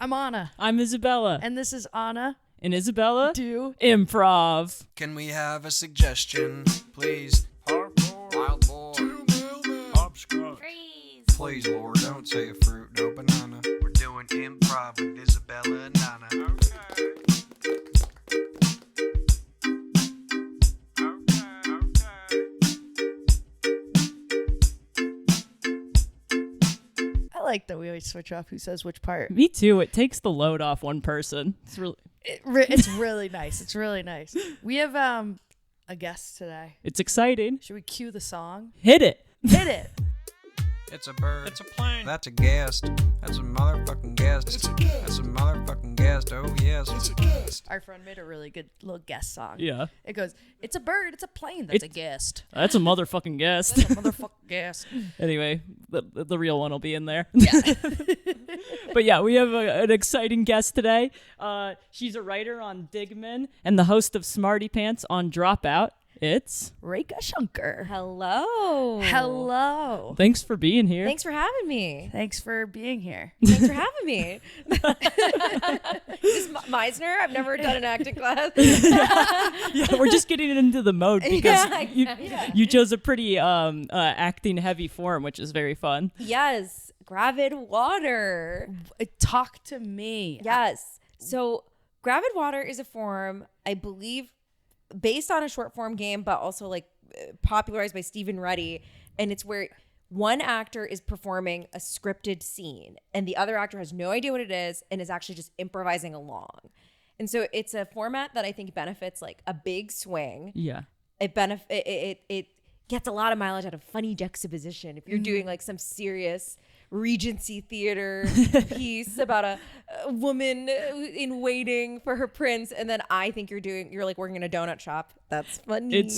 I'm Anna. I'm Isabella. And this is Anna. And Isabella Do Improv. Can we have a suggestion, please? Wild boar. Hopscotch. Please, Lord, don't say a fruit, no banana. We're doing improv with Isabella and Anna. I like that we always switch off who says which part. Me too. It takes the load off one person. It's really It's really nice. It's really nice. We have a guest today. it's exciting. Should we cue the song? Hit it. Hit it. It's a bird. It's a plane. That's a guest. That's a motherfucking guest. It's a guest. That's a motherfucking guest. Oh, yes. It's a guest. Our friend made a really good little guest song. Yeah. It goes, it's a bird, it's a plane, that's a It's- guest. That's a motherfucking guest. That's a motherfucking guest. Anyway, the real one will be in there. Yeah. But yeah, we have an exciting guest today. She's a writer on Digman and the host of Smarty Pants on Dropout. It's Rekha Shankar. Hello. Hello. thanks for being here. Thanks for having me. Thanks for being here. Thanks for having me. Is this Meisner? I've never done an acting class. Yeah, we're just getting into the mode because Yeah. you chose a pretty acting heavy form, which is very fun. Yes. Gravid Water. Talk to me. Yes. So Gravid Water is a form, I believe, based on a short form game, but also like popularized by Stephen Ruddy. And it's where one actor is performing a scripted scene and the other actor has no idea what it is and is actually just improvising along. And so it's a format that I think benefits like a big swing. Yeah. It gets a lot of mileage out of funny juxtaposition. If you're doing like some serious Regency theater piece about a woman in waiting for her prince, and then I think you're like working in a donut shop. That's funny. It's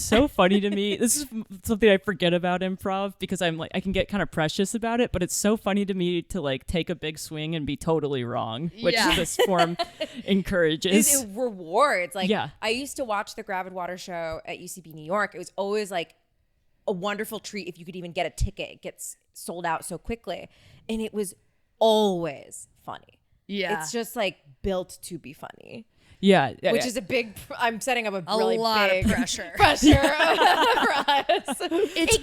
so funny to me. This is something I forget about improv because I'm like I can get kind of precious about it, but it's so funny to me to like take a big swing and be totally wrong, which this form encourages. It rewards. Like Yeah. I used to watch the Gravid Water show at UCB New York. It was always like a wonderful treat if you could even get a ticket. It gets sold out so quickly, and it was always funny. Yeah. It's just like built to be funny. Yeah, Which is a big, I'm setting up a really lot big of pressure. for us. It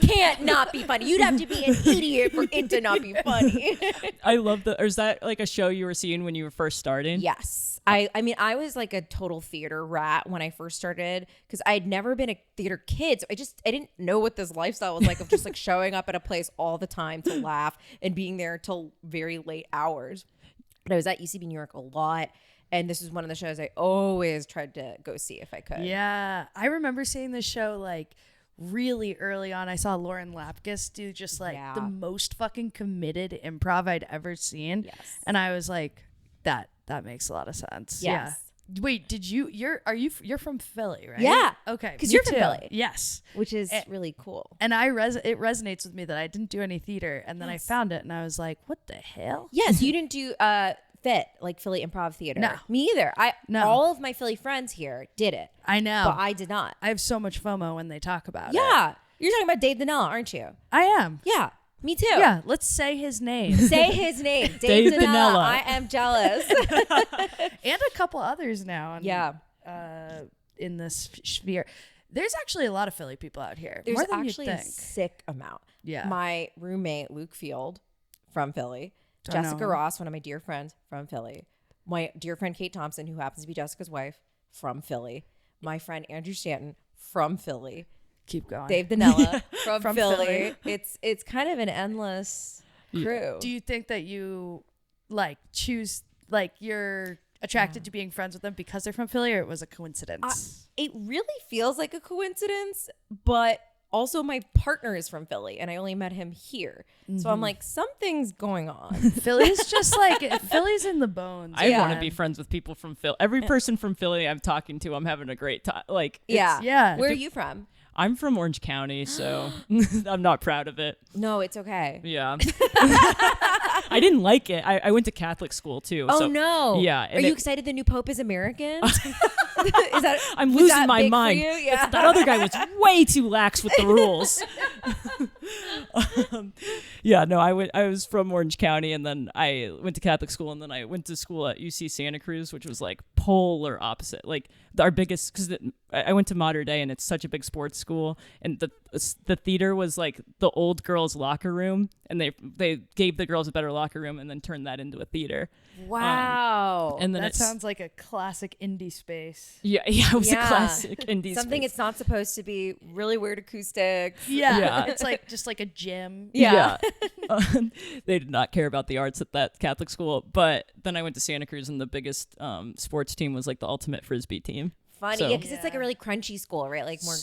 can't not be funny. You'd have to be an idiot for it to not be funny. I love or is that like a show you were seeing when you were first starting? Yes. I mean, I was like a total theater rat when I first started because I had never been a theater kid. So I didn't know what this lifestyle was like of just like showing up at a place all the time to laugh and being there till very late hours. But I was at UCB New York a lot. And this is one of the shows I always tried to go see if I could. Yeah. I remember seeing this show like really early on. I saw Lauren Lapkus do just like the most fucking committed improv I'd ever seen. Yes. And I was like, that makes a lot of sense. Yes. Yeah. Wait, you're from Philly, right? Yeah. Okay. Because me you're from too. Philly. Yes. Which is really cool. And it resonates with me that I didn't do any theater, and then I found it, and I was like, "What the hell?" Yes, you didn't do FIT, like Philly Improv Theater. No. Me either. No. All of my Philly friends here did it. I know, But I did not. I have so much FOMO when they talk about it. Yeah. You're talking about Dave Donnell, aren't you? I am. Yeah. Me too. Yeah, let's say his name. Say his name. Dave Dave Donnell. Donnell. I am jealous. And a couple others now. Yeah. In this sphere, there's actually a lot of Philly people out here. There's more than actually you a think. sick amount. Yeah. My roommate, Luke Field, from Philly. Don't know Jessica him. Ross, one of my dear friends, from Philly. My dear friend Kate Thompson, who happens to be Jessica's wife, from Philly. My friend Andrew Stanton, from Philly. Keep going. Dave Donnella from, From Philly. It's kind of an endless crew. Do you think that you like choose like you're attracted to being friends with them because they're from Philly, or it was a coincidence? It really feels like a coincidence, but also my partner is from Philly and I only met him here. So I'm like, something's going on. Philly's just like Philly's in the bones. I want to man. be friends with people from Philly. Every person from Philly I'm talking to, I'm having a great time. Like, Yeah. Where are you from? I'm from Orange County, so I'm not proud of it. No, it's okay. Yeah. I didn't like it. I went to Catholic school too. Oh so, no. Yeah. Are you excited the new Pope is American? Is that I'm was losing that my big for mind. you? Yeah. That other guy was way too lax with the rules. Yeah, no, I was from Orange County, and then I went to Catholic school, and then I went to school at UC Santa Cruz, which was like polar opposite. Like our biggest, because I went to Mater Dei, and it's such a big sports school, and the theater was like the old girls' locker room, and they gave the girls a better locker room, and then turned that into a theater. Wow. And then That sounds like a classic indie space. yeah, it was a classic indie Something space. it's not supposed to be. Really weird acoustics. Yeah. It's like just like a gym. Yeah. They did not care about the arts at that Catholic school. But then I went to Santa Cruz, and the biggest sports team was like the ultimate frisbee team. Funny. So- Yeah, because it's like a really crunchy school, right? Like more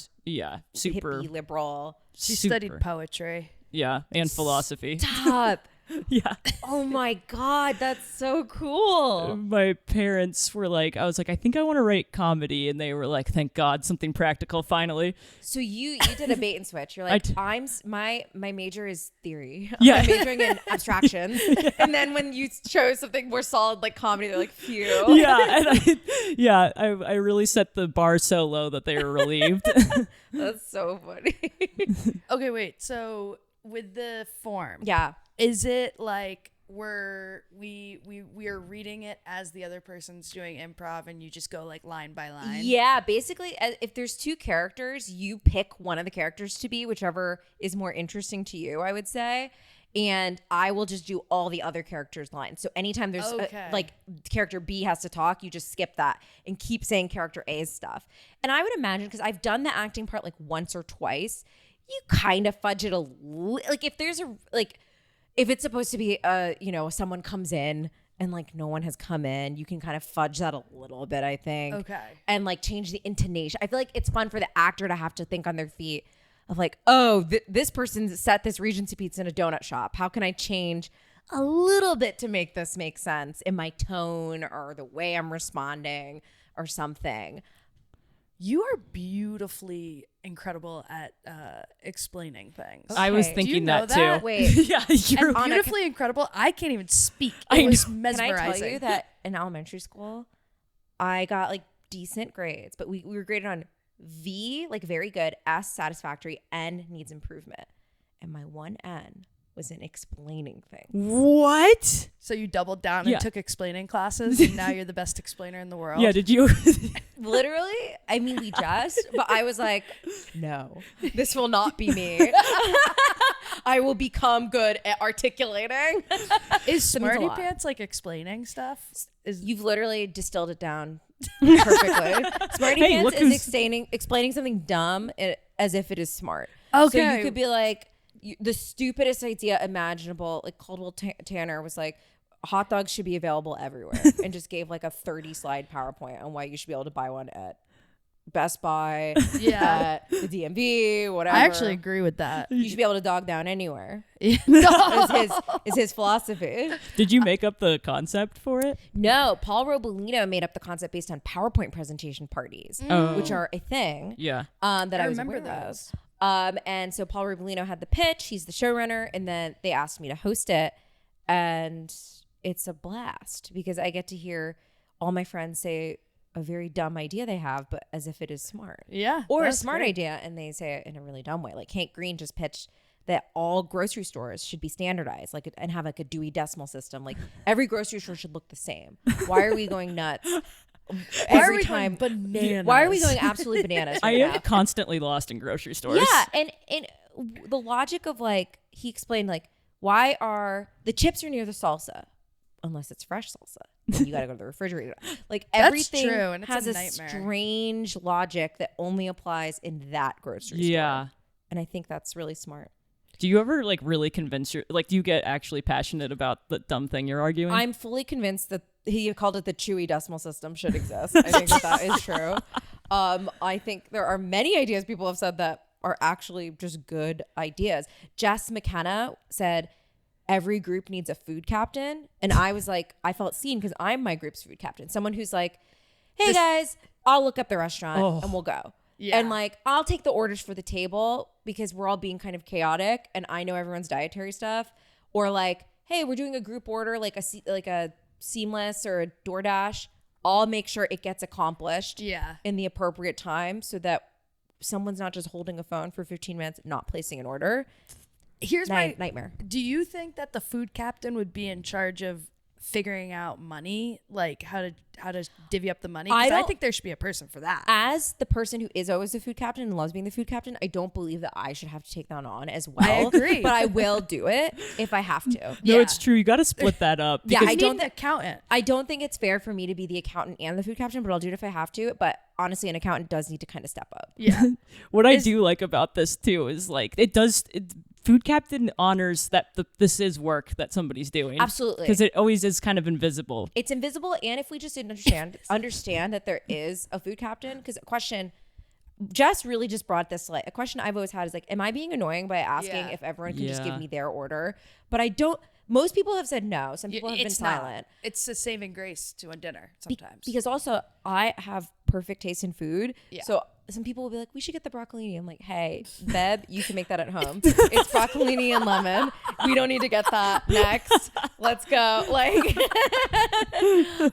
Super hippie, liberal. She super- studied poetry. Yeah, and philosophy. Stop. Yeah. Oh my God, that's so cool. My parents were like, I was like, I think I want to write comedy, and they were like, thank God, something practical finally. So you did a bait and switch. You're like, my major is theory. Yeah. I'm majoring in abstractions. And then when you chose something more solid like comedy, they're like, phew. Yeah, and I really set the bar so low that they were relieved. That's so funny. Okay, wait. So with the form, Yeah. is it like we are reading it as the other person's doing improv, and you just go like line by line? Yeah, basically, if there's two characters, you pick one of the characters to be whichever is more interesting to you, I would say. And I will just do all the other characters' lines. So anytime there's like character B has to talk, you just skip that and keep saying character A's stuff. And I would imagine, because I've done the acting part like once or twice, you kind of fudge it like if there's if it's supposed to be someone comes in and like no one has come in, you can kind of fudge that a little bit, I think. Okay. And like change the intonation. I feel like it's fun for the actor to have to think on their feet of like, oh, this person set this Regency pizza in a donut shop. How can I change a little bit to make this make sense in my tone or the way I'm responding or something? You are beautifully incredible at explaining things. Okay. I was Do you thinking know that too. Wait. Yeah, you're Anna, Beautifully incredible. I can't even speak. I It was know. mesmerizing. Can I tell you that in elementary school, I got like decent grades, but we were graded on V, like very good, S, satisfactory, N, needs improvement. And my one N was in explaining things. What? So you doubled down Yeah. and took explaining classes, and now you're the best explainer in the world. Yeah, did you? Literally, I mean, we just, but I was like, no, this will not be me. I will become good at articulating. Is That means a Smarty lot. Pants like explaining stuff? You've literally distilled it down perfectly. Smarty Hey, Pants look is who's- explaining something dumb as if it is smart. Okay. So you could be like, the stupidest idea imaginable, like Caldwell Tanner was like, hot dogs should be available everywhere, and just gave like a 30-slide PowerPoint on why you should be able to buy one at Best Buy, Yeah. at the DMV, whatever. I actually agree with that. You should be able to dog down anywhere. No. Is his philosophy. Did you make up the concept for it? No, Paul Robolino made up the concept based on PowerPoint presentation parties, which are a thing. Yeah. That I was remember aware of. those. And so Paul Robolino had the pitch. He's the showrunner, and then they asked me to host it, and it's a blast because I get to hear all my friends say a very dumb idea they have, but as if it is smart. Yeah. Or a that's smart great. idea, and they say it in a really dumb way. Like Hank Green just pitched that all grocery stores should be standardized, like and have like a Dewey Decimal System. Like every grocery store should look the same. Why are we going nuts? Why are Every we time going bananas? Why are we going absolutely bananas I right am now? constantly lost in grocery stores. Yeah, and the logic of like he explained like why are the chips are near the salsa unless it's fresh salsa. Then you got to go to the refrigerator. Like That's everything true, and it's has a a nightmare. strange logic that only applies in that grocery store. Yeah. And I think that's really smart. Do you ever like really convince do you get actually passionate about the dumb thing you're arguing? I'm fully convinced that he called it the Chewy Decimal System should exist. I think that is true. I think there are many ideas people have said that are actually just good ideas. Jess McKenna said every group needs a food captain. And I was like, I felt seen because I'm my group's food captain. Someone who's like, hey guys, I'll look up the restaurant and we'll go. Yeah. And like, I'll take the orders for the table because we're all being kind of chaotic and I know everyone's dietary stuff. Or like, hey, we're doing a group order, like a Seamless or a DoorDash. I'll make sure it gets accomplished in the appropriate time so that someone's not just holding a phone for 15 minutes, not placing an order. Here's my nightmare. Do you think that the food captain would be in charge of figuring out money, like how to divvy up the money? 'Cause I think there should be a person for that. As the person who is always the food captain and loves being the food captain, I don't believe that I should have to take that on as well. I agree. But I will do it if I have to. No, it's true. You got to split that up. Yeah, because I don't the accountant. I don't think it's fair for me to be the accountant and the food captain, but I'll do it if I have to. But honestly, an accountant does need to kind of step up. Yeah. What I do like about this too is like food captain honors that this is work that somebody's doing. Absolutely. Because it always is kind of invisible. It's invisible, and if we just didn't understand that there is a food captain, because a question Jess really just brought this to light. A question I've always had is like, am I being annoying by asking if everyone can just give me their order? But I don't. Most people have said no. Some people have been silent. It's a saving grace to a dinner sometimes. Because also I have perfect taste in food. Yeah. So some people will be like, we should get the broccolini. I'm like, hey, Beb, you can make that at home. It's broccolini and lemon. We don't need to get that next. Let's go. Like,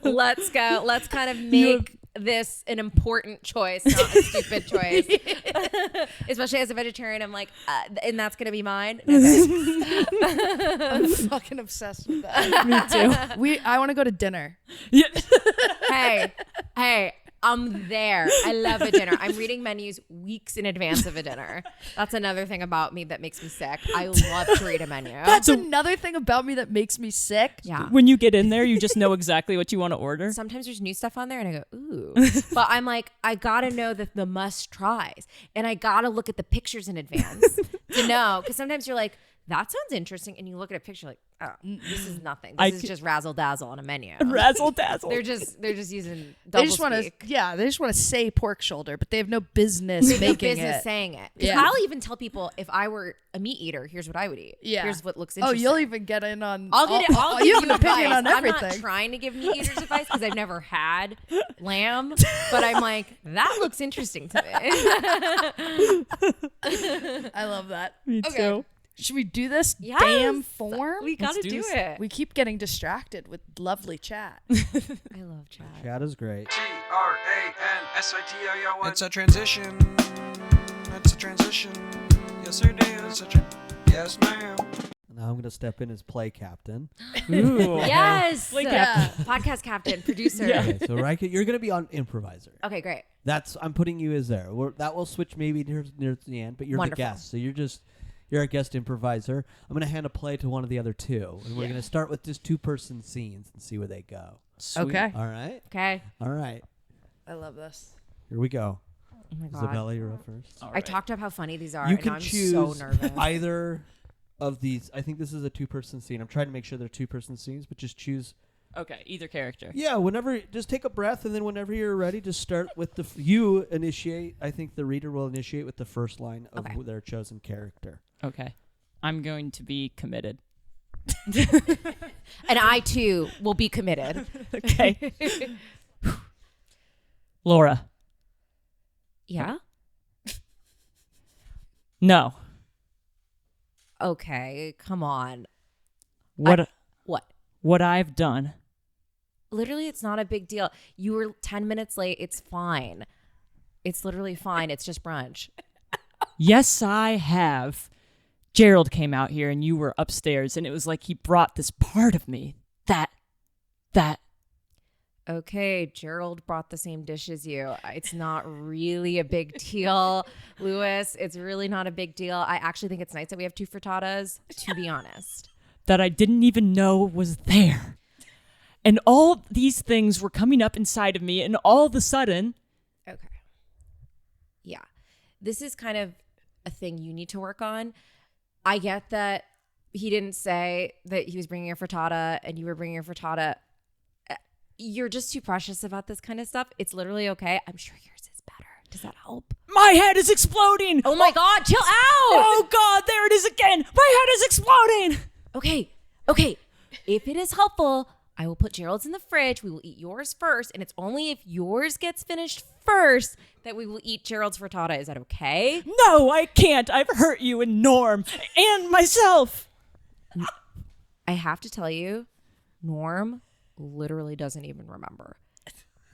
let's go. Let's kind of make this an important choice, not a stupid choice. Especially as a vegetarian, I'm like, and that's gonna be mine. Okay. I'm fucking obsessed with that. Me too. I want to go to dinner. Yeah. Hey, I'm there. I love a dinner. I'm reading menus weeks in advance of a dinner. That's another thing about me that makes me sick. I love to read a menu. That's another thing about me that makes me sick. Yeah. When you get in there, you just know exactly what you want to order. Sometimes there's new stuff on there and I go, ooh. But I'm like, I gotta know the must tries. And I gotta look at the pictures in advance to know. Because sometimes you're like, that sounds interesting. And you look at a picture like, oh, this is nothing. This is just razzle dazzle on a menu. Razzle dazzle. They're just using double They just want to, they just want to say pork shoulder, but they have no business making it. Saying it. Yeah. I'll even tell people if I were a meat eater, here's what I would eat. Yeah. Here's what looks interesting. Oh, you'll even get in on. I'll give you you have an opinion advice. on everything. I'm not trying to give meat eaters advice because I've never had lamb, but I'm like, that looks interesting to me. I love that. Me too. Should we do this damn form? We gotta do it. We keep getting distracted with lovely chat. I love chat. Chat is great. TRANSITION. It's a transition. It's a transition. Yes, it is. Yes, ma'am. Now I'm going to step in as play captain. Ooh. Yes. Captain. Podcast captain, producer. Okay, so Rekha, you're going to be on improviser. Okay, great. I'm putting you as there. That will switch maybe near the end, but you're Wonderful. the guest. So you're a guest improviser. I'm going to hand a play to one of the other two. And we're going to start with just 2-person scenes and see where they go. Sweet. Okay. All right? Okay. All right. I love this. Here we go. Oh my God. Isabella, you're up first. All I right. talked up how funny these are, You and can I'm choose so nervous. either of these. I think this is a 2-person scene. I'm trying to make sure they're 2-person scenes, but just choose. Okay, either character. Yeah, whenever, just take a breath, and then whenever you're ready, just start with you initiate. I think the reader will initiate with the first line of their chosen character. Okay. I'm going to be committed. And I, too, will be committed. Okay. Laura. Yeah? No. Okay, come on. What? What? What I've done. Literally, it's not a big deal. You were 10 minutes late. It's fine. It's literally fine. It's just brunch. Yes, I have. Gerald came out here and you were upstairs, and it was like he brought this part of me that. Okay, Gerald brought the same dish as you. It's not really a big deal, Lewis. It's really not a big deal. I actually think it's nice that we have 2 frittatas, to be honest. That I didn't even know was there. And all these things were coming up inside of me, and all of a sudden... Okay. Yeah. This is kind of a thing you need to work on. I get that he didn't say that he was bringing a frittata and you were bringing a frittata. You're just too precious about this kind of stuff. It's literally okay. I'm sure yours is better. Does that help? My head is exploding! Oh my God, chill out! Oh God, there it is again! My head is exploding! Okay. If it is helpful, I will put Gerald's in the fridge. We will eat yours first. And it's only if yours gets finished first that we will eat Gerald's frittata. Is that okay? No, I can't. I've hurt you and Norm and myself. I have to tell you, Norm literally doesn't even remember.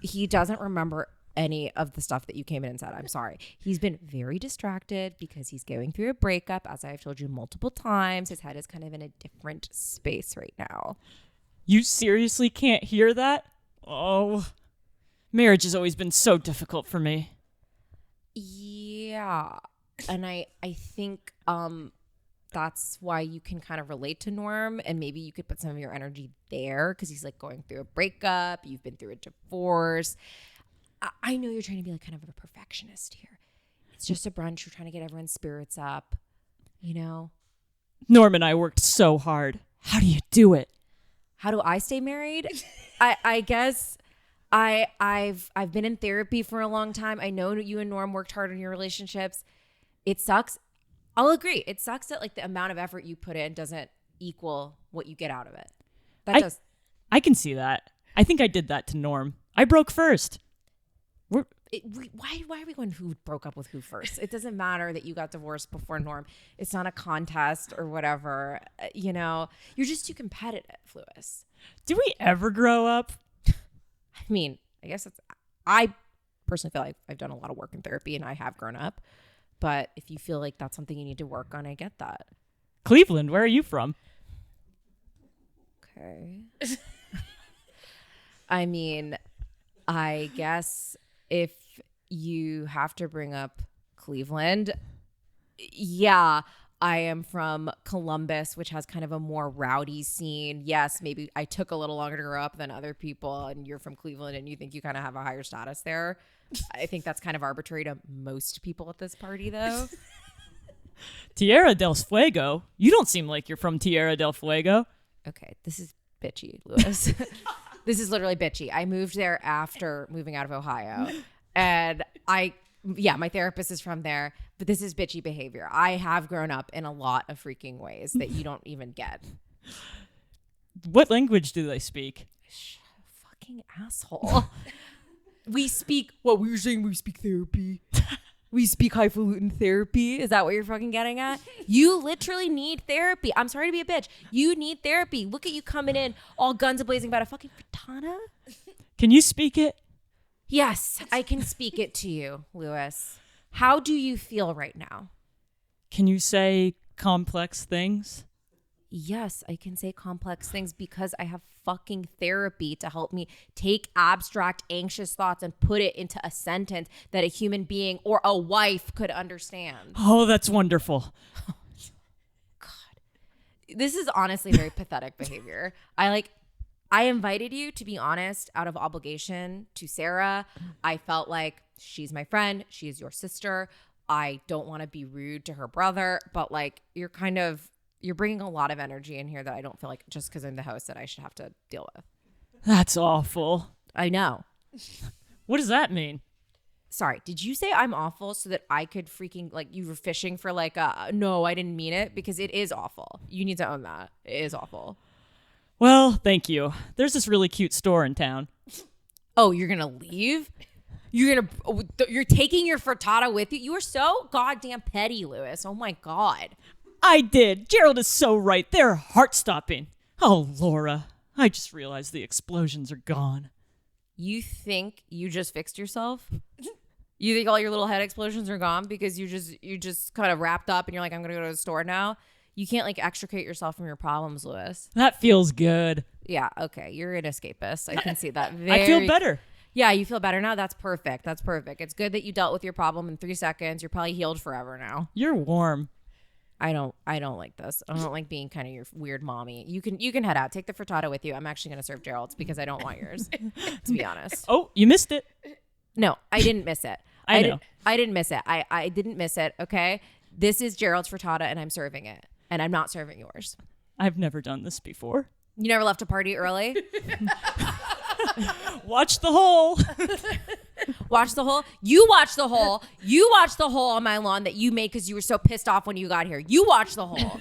He doesn't remember any of the stuff that you came in and said. I'm sorry. He's been very distracted because he's going through a breakup. As I've told you multiple times, his head is kind of in a different space right now. You seriously can't hear that? Oh, marriage has always been so difficult for me. Yeah. And I think that's why you can kind of relate to Norm, and maybe you could put some of your energy there because he's like going through a breakup. You've been through a divorce. I know you're trying to be like kind of a perfectionist here. It's just a brunch. You're trying to get everyone's spirits up, you know? Norm and I worked so hard. How do you do it? How do I stay married? I guess I've been in therapy for a long time. I know you and Norm worked hard on your relationships. It sucks. I'll agree. It sucks that like the amount of effort you put in doesn't equal what you get out of it. I can see that. I think I did that to Norm. I broke first. Why are we going who broke up with who first? It doesn't matter that you got divorced before Norm. It's not a contest or whatever. You know, you're just too competitive, Lewis. Do we ever grow up? I mean, I guess I personally feel like I've done a lot of work in therapy and I have grown up. But if you feel like that's something you need to work on, I get that. Cleveland, where are you from? Okay. I mean, I guess if you have to bring up Cleveland, yeah, I am from Columbus, which has kind of a more rowdy scene. Yes, maybe I took a little longer to grow up than other people, and you're from Cleveland and you think you kind of have a higher status there. I think that's kind of arbitrary to most people at this party, though. Tierra del Fuego? You don't seem like you're from Tierra del Fuego. Okay, this is bitchy, Lewis. This is literally bitchy. I moved there after moving out of Ohio. And my therapist is from there, but this is bitchy behavior. I have grown up in a lot of freaking ways that you don't even get. What language do they speak? Fucking asshole. We speak therapy. We speak highfalutin therapy. Is that what you're fucking getting at? You literally need therapy. I'm sorry to be a bitch. You need therapy. Look at you coming in all guns a-blazing about a fucking frittata. Can you speak it? Yes, I can speak it to you, Lewis. How do you feel right now? Can you say complex things? Yes, I can say complex things because I have fucking therapy to help me take abstract, anxious thoughts and put it into a sentence that a human being or a wife could understand. Oh, that's wonderful. God. This is honestly very pathetic behavior. I invited you to be honest out of obligation to Sarah. I felt like she's my friend. She is your sister. I don't want to be rude to her brother, but like you're bringing a lot of energy in here that I don't feel like just because I'm the host that I should have to deal with. That's awful. I know. What does that mean? Sorry, did you say I'm awful so that I could freaking like you were fishing for like no, I didn't mean it because it is awful. You need to own that. It is awful. Well, thank you. There's this really cute store in town. Oh, you're going to leave? You're taking your frittata with you? You are so goddamn petty, Lewis. Oh my God. I did. Gerald is so right. They're heart-stopping. Oh, Laura, I just realized the explosions are gone. You think you just fixed yourself? You think all your little head explosions are gone because you just kind of wrapped up and you're like, I'm going to go to the store now? You can't like extricate yourself from your problems, Lewis. That feels good. Yeah, okay. You're an escapist. I can see that. I feel better. Yeah, you feel better now? That's perfect. That's perfect. It's good that you dealt with your problem in 3 seconds. You're probably healed forever now. You're warm. I don't like this. I don't like being kind of your weird mommy. You can head out. Take the frittata with you. I'm actually going to serve Gerald's because I don't want yours, to be honest. Oh, you missed it. No, I didn't miss it. I know. I didn't miss it. I didn't miss it, okay? This is Gerald's frittata and I'm serving it. And I'm not serving yours. I've never done this before. You never left a party early? Watch the hole. Watch the hole? You watch the hole. You watch the hole on my lawn that you made because you were so pissed off when you got here. You watch the hole.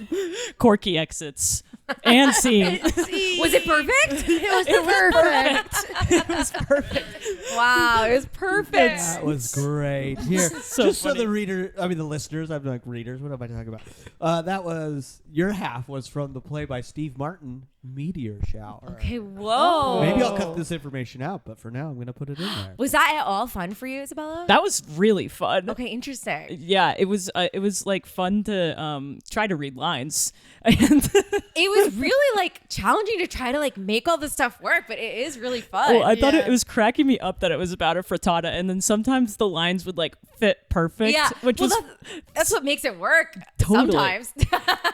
Corky exits. And scene. Was it perfect? It was perfect. It was perfect. Wow, it was perfect. That was great. Here, So just funny. so the listeners, I'm like readers. What am I talking about? That was your half was from the play by Steve Martin, meteor shower. Okay, whoa. Maybe I'll cut this information out, but for now, I'm going to put it in there. Was that at all fun for you, Isabella? That was really fun. Okay, interesting. Yeah, it was like fun to try to read lines. And It was really like challenging to try to like make all this stuff work, but it is really fun. well, I thought it was cracking me up that it was about a frittata, and then sometimes the lines would like fit perfect. Yeah, which was that's what makes it work. Totally. Sometimes.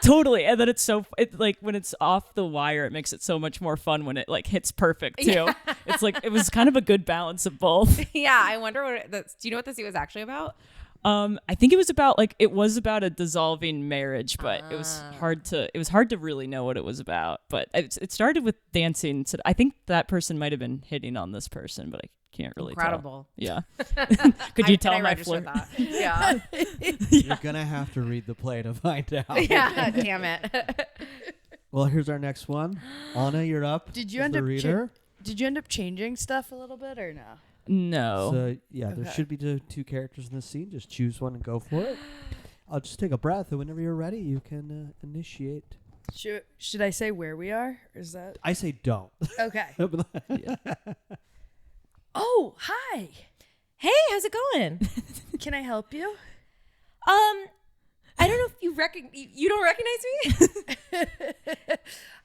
totally. And then it's like when it's off the wire, it makes it so much more fun when it like hits perfect too. Yeah. It's like it was kind of a good balance of both. Yeah, I wonder do you know what the scene was actually about? I think it was about a dissolving marriage, but it was hard to really know what it was about. But it started with dancing. So I think that person might have been hitting on this person, but I can't really Incredible. tell. Yeah. Could you tell my registered flirt? that? Yeah. You're going to have to read the play to find out. Yeah, damn it. Well, here's our next one. Anna, you're up. Did you as end the up reader? Did you end up changing stuff a little bit or no? No. So, yeah, there Okay. should be two characters in the scene. Just choose one and go for it. I'll just take a breath, and whenever you're ready, you can initiate. Should I say where we are? Or is that I say don't. okay? Yeah. Oh, hi. Hey, how's it going? Can I help you? I don't know if you don't recognize me?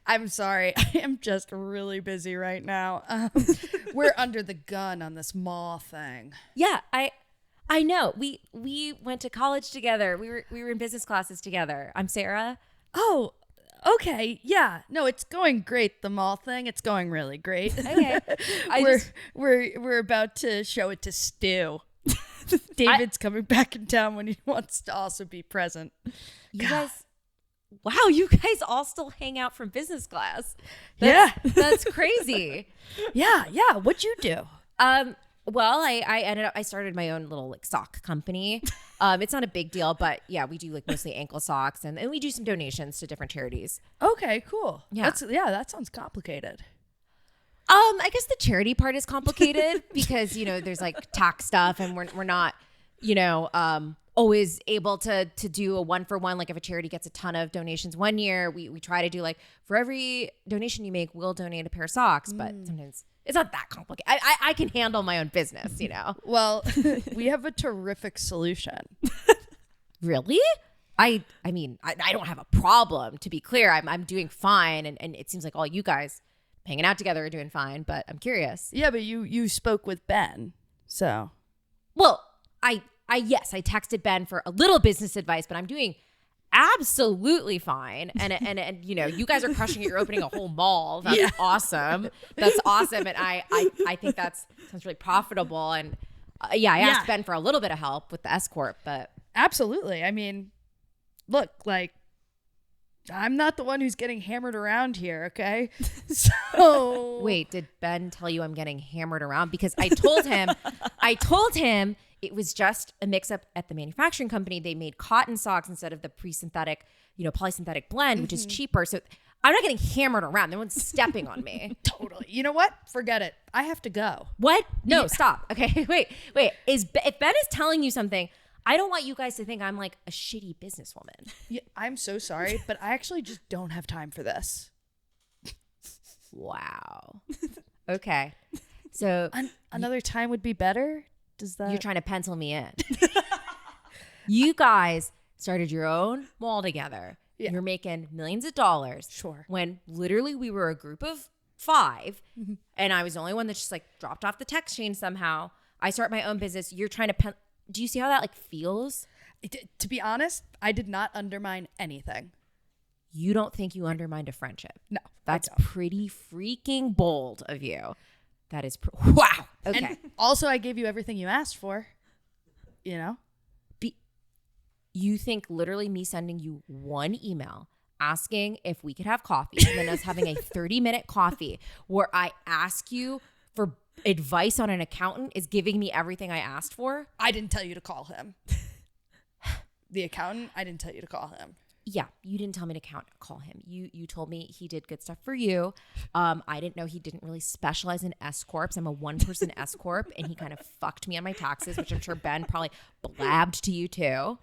I'm sorry. I am just really busy right now. We're under the gun on this mall thing. Yeah, I know. We went to college together. We were in business classes together. I'm Sarah. Oh, okay. Yeah. No, it's going great. The mall thing. It's going really great. Okay. We're about to show it to Stu. David's coming back in town when he wants to also be present. You guys, wow, you guys all still hang out from business class. That's crazy. Yeah. What'd you do? Well, I started my own little like sock company. It's not a big deal, but yeah, we do like mostly ankle socks and we do some donations to different charities. Okay, cool. Yeah. That sounds complicated. I guess the charity part is complicated because, there's like tax stuff and we're not, always able to do a 1-for-1. Like if a charity gets a ton of donations one year, we try to do like for every donation you make, we'll donate a pair of socks, but sometimes it's not that complicated. I can handle my own business, Well, we have a terrific solution. Really? I mean, I don't have a problem, to be clear. I'm doing fine. And it seems like all you guys hanging out together are doing fine, but I'm curious. Yeah, but you spoke with Ben, so. Well, I texted Ben for a little business advice, but I'm doing absolutely fine. And you guys are crushing it. You're opening a whole mall. That's awesome. That's awesome. And I think sounds really profitable. And I asked Ben for a little bit of help with the S Corp, but. Absolutely. I mean, look, like, I'm not the one who's getting hammered around here, okay? So wait, did Ben tell you I'm getting hammered around? Because I told him it was just a mix-up at the manufacturing company. They made cotton socks instead of the pre-synthetic, polysynthetic blend, which is cheaper. So I'm not getting hammered around. No one's stepping on me. Totally. You know what? Forget it. I have to go. What? No, stop. Okay, wait. If Ben is telling you something, I don't want you guys to think I'm like a shitty businesswoman. Yeah, I'm so sorry, but I actually just don't have time for this. Wow. Okay. So another time would be better? Does that? You're trying to pencil me in. You guys started your own mall together. Yeah. You're making millions of dollars. Sure. When literally we were a group of 5 and I was the only one that just like dropped off the text chain somehow. I start my own business. You're trying to do you see how that like feels? To be honest, I did not undermine anything. You don't think you undermined a friendship? No. That's pretty freaking bold of you. That is wow. Okay. And also, I gave you everything you asked for. You think literally me sending you one email asking if we could have coffee and then us having a 30-minute coffee where I ask you for advice on an accountant is giving me everything I asked for? I didn't tell you to call him. The accountant, I didn't tell you to call him. Yeah, you didn't tell me to call him. You told me he did good stuff for you. I didn't know he didn't really specialize in S corps. I'm a one-person S corp, and he kind of fucked me on my taxes, which I'm sure Ben probably blabbed to you too,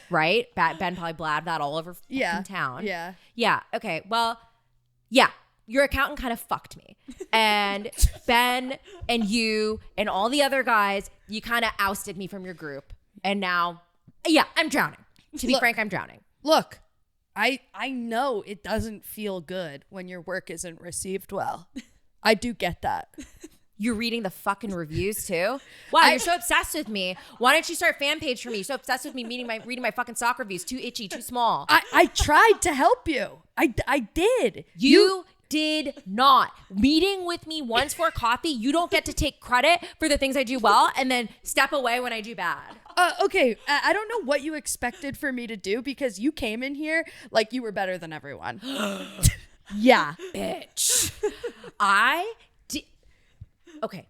right? Ben probably blabbed that all over fucking town. Yeah. Yeah. Okay. Well, yeah. your accountant kind of fucked me. And Ben and you and all the other guys, you kind of ousted me from your group. And now, yeah, I'm drowning. To be frank, I'm drowning. Look, I know it doesn't feel good when your work isn't received well. I do get that. You're reading the fucking reviews too? Wow, you're so obsessed with me. Why don't you start a fan page for me? You're so obsessed with me reading my fucking stock reviews. Too itchy, too small. I tried to help you. I did. You did not. Meeting with me once for coffee, you don't get to take credit for the things I do well and then step away when I do bad. Okay, I don't know what you expected for me to do because you came in here like you were better than everyone. Yeah. Bitch. Okay.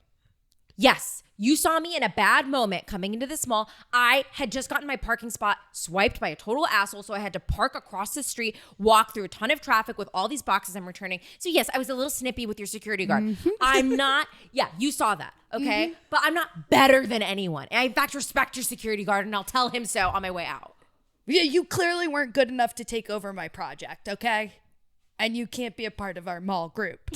Yes, you saw me in a bad moment coming into this mall. I had just gotten my parking spot swiped by a total asshole, so I had to park across the street, walk through a ton of traffic with all these boxes I'm returning. So yes, I was a little snippy with your security guard. Mm-hmm. I'm not, yeah, you saw that, okay? Mm-hmm. But I'm not better than anyone. And I, in fact, respect your security guard, and I'll tell him so on my way out. Yeah, you clearly weren't good enough to take over my project, okay? And you can't be a part of our mall group.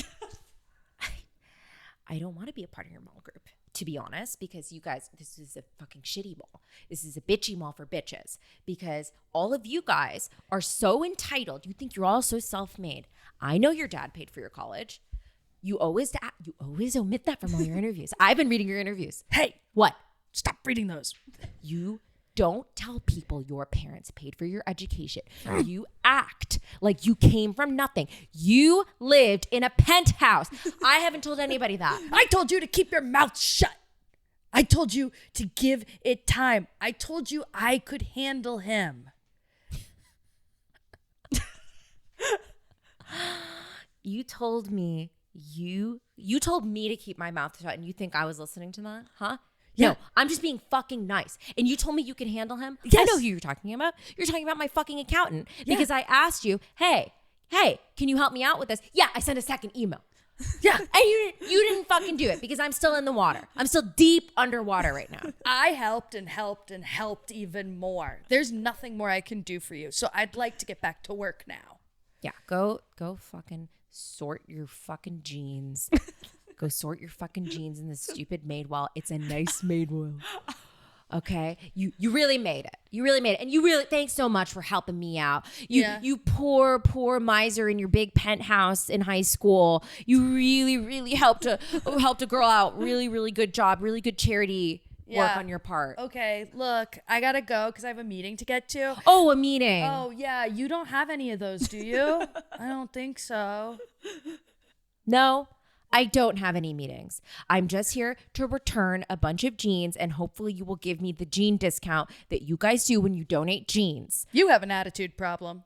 I don't want to be a part of your mall group, to be honest, because you guys, this is a fucking shitty mall. This is a bitchy mall for bitches because all of you guys are so entitled. You think you're all so self-made. I know your dad paid for your college. You always omit that from all your interviews. I've been reading your interviews. Hey, what? Stop reading those. You don't tell people your parents paid for your education. You act like you came from nothing. You lived in a penthouse. I haven't told anybody that. I told you to keep your mouth shut. I told you to give it time. I told you I could handle him. You told me to keep my mouth shut and you think I was listening to that? Huh? Yeah. No, I'm just being fucking nice. And you told me you can handle him? Yes. I know who you're talking about. You're talking about my fucking accountant. Because I asked you, hey, can you help me out with this? Yeah, I sent a second email. Yeah. And you didn't fucking do it because I'm still in the water. I'm still deep underwater right now. I helped and helped and helped even more. There's nothing more I can do for you. So I'd like to get back to work now. Yeah, go fucking sort your fucking jeans. Go sort your fucking jeans in this stupid Madewell. It's a nice Madewell. Okay? You really made it. You really made it. And you really, thanks so much for helping me out. You poor miser in your big penthouse in high school. You really, really helped a girl out. Really, really good job. Really good charity work on your part. Okay, look, I gotta go because I have a meeting to get to. Oh, a meeting. Oh, yeah. You don't have any of those, do you? I don't think so. No. I don't have any meetings. I'm just here to return a bunch of jeans and hopefully you will give me the jean discount that you guys do when you donate jeans. You have an attitude problem.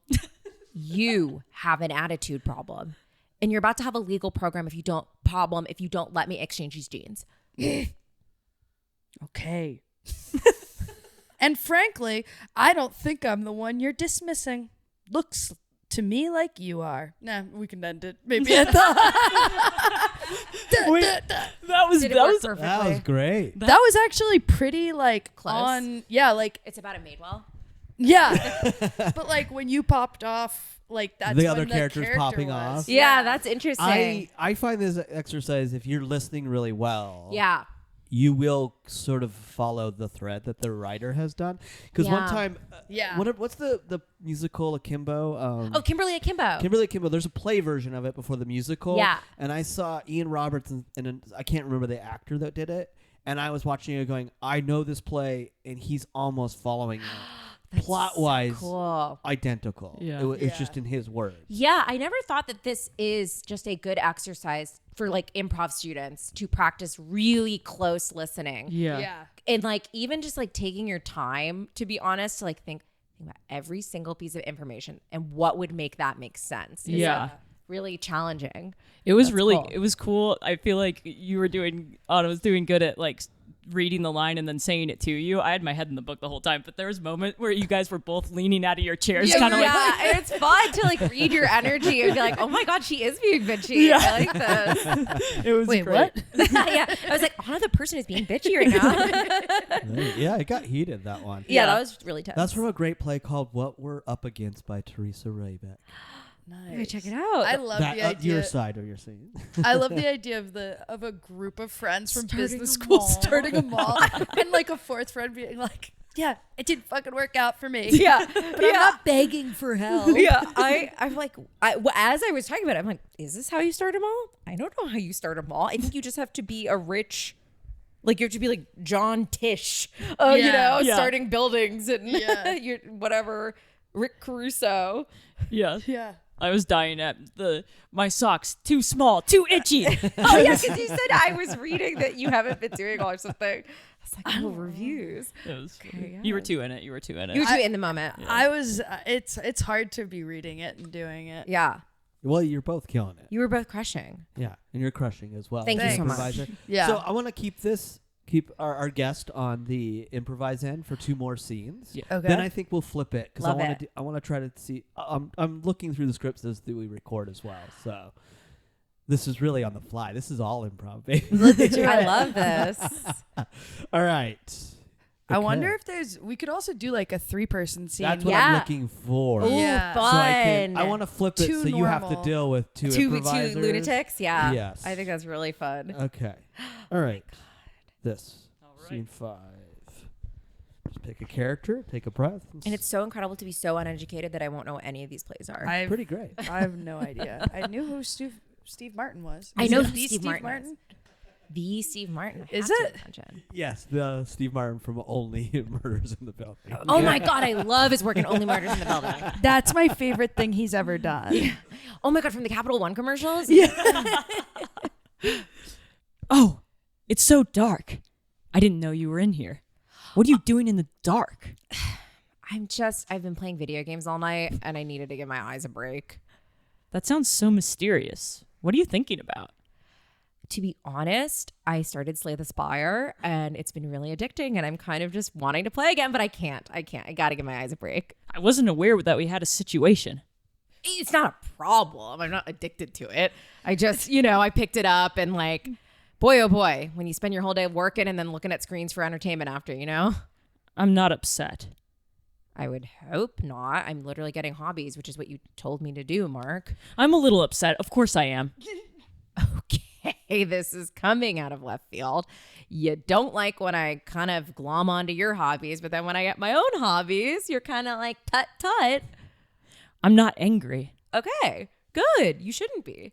You have an attitude problem. And you're about to have a legal program if you don't let me exchange these jeans. Okay. And frankly, I don't think I'm the one you're dismissing. Looks to me like you are. Nah, we can end it. Maybe at the That was great. That was actually pretty like close. Like It's about a Madewell. Yeah. But like when you popped off, like that's The when other the characters character popping was. off. Yeah, that's interesting. I find this exercise, if you're listening really well, Yeah. you will sort of follow the thread that the writer has done. Because one time, what's the musical Akimbo? Kimberly Akimbo. Kimberly Akimbo. There's a play version of it before the musical. Yeah. And I saw Ian Roberts and I can't remember the actor that did it. And I was watching it going, I know this play, and he's almost following it. Plot-wise, cool. Identical. Yeah. It's just in his words. Yeah, I never thought that this is just a good exercise for like improv students to practice really close listening. Yeah. And like even just like taking your time, to be honest, to like think about every single piece of information and what would make that make sense. Yeah. Really challenging. It was cool. It was cool. I feel like you were Autumn was doing good at like reading the line and then saying it to you. I had my head in the book the whole time, but there was a moment where you guys were both leaning out of your chairs, kind of like. Yeah, and it's fun to like read your energy and be like, oh my God, she is being bitchy. Yeah. I like this. It was Wait, great. what? Yeah, I was like, another person is being bitchy right now. Yeah, it got heated, that one. Yeah, that was really tough. That's from a great play called What We're Up Against by Theresa Rebeck. Nice. Check it out. I love that the idea. your side of your scene. I love the idea of a group of friends from Starting business a school mall. starting a mall, and like a fourth friend being like, "Yeah, it didn't fucking work out for me." Yeah, but I'm not begging for help. Yeah, I'm like, as I was talking about it, I'm like, is this how you start a mall? I don't know how you start a mall. I think you just have to be a rich, like you have to be like John Tish, starting buildings and you're whatever, Rick Caruso. Yeah. Yeah. I was dying at my socks too small, too itchy. Oh yeah, because you said I was reading that you haven't been doing all or something. I was like, reviews. It was Okay, You were yes. too in it. You were too in it. You were too in the moment. I was. It's hard to be reading it and doing it. Yeah, Well, you're both killing it. you were both crushing. Yeah, and you're crushing as well. Thank you so much. Improviser. Yeah. So I want to keep our guest on the improvise end for 2 more scenes. Yeah. Okay. Then I think we'll flip it because Love it. I want to try to see. I'm looking through the scripts as we record as well. So this is really on the fly. This is all improv, baby. I love this. All right. I wonder Okay. if we could also do like a 3-person scene. That's what Yeah. I'm looking for. Ooh, Yeah. So fun. I want to flip it Too so you have to normal. deal with two two improvisers. lunatics. Yeah. Yes. I think that's really fun. Okay. All right. This right. scene 5. Just pick a character, take a breath. And it's so incredible to be so uneducated that I won't know what any of these plays are. I've, pretty great. I have no idea. I knew who Steve Martin was. I Is know it who the Steve Martin is. The Steve Martin. I Is have to it? imagine. Yes, the Steve Martin from Only Murders in the Building. Oh my God, I love his work in Only Murders in the Building. That's my favorite thing he's ever done. Oh my God, from the Capital One commercials? Oh, it's so dark. I didn't know you were in here. What are you doing in the dark? I've been playing video games all night and I needed to give my eyes a break. That sounds so mysterious. What are you thinking about? To be honest, I started Slay the Spire and it's been really addicting and I'm kind of just wanting to play again, but I can't. I gotta give my eyes a break. I wasn't aware that we had a situation. It's not a problem. I'm not addicted to it. I just, I picked it up and like, boy, oh boy, when you spend your whole day working and then looking at screens for entertainment after, I'm not upset. I would hope not. I'm literally getting hobbies, which is what you told me to do, Mark. I'm a little upset. Of course I am. Okay, this is coming out of left field. You don't like when I kind of glom onto your hobbies, but then when I get my own hobbies, you're kind of like, tut, tut. I'm not angry. Okay, good. You shouldn't be.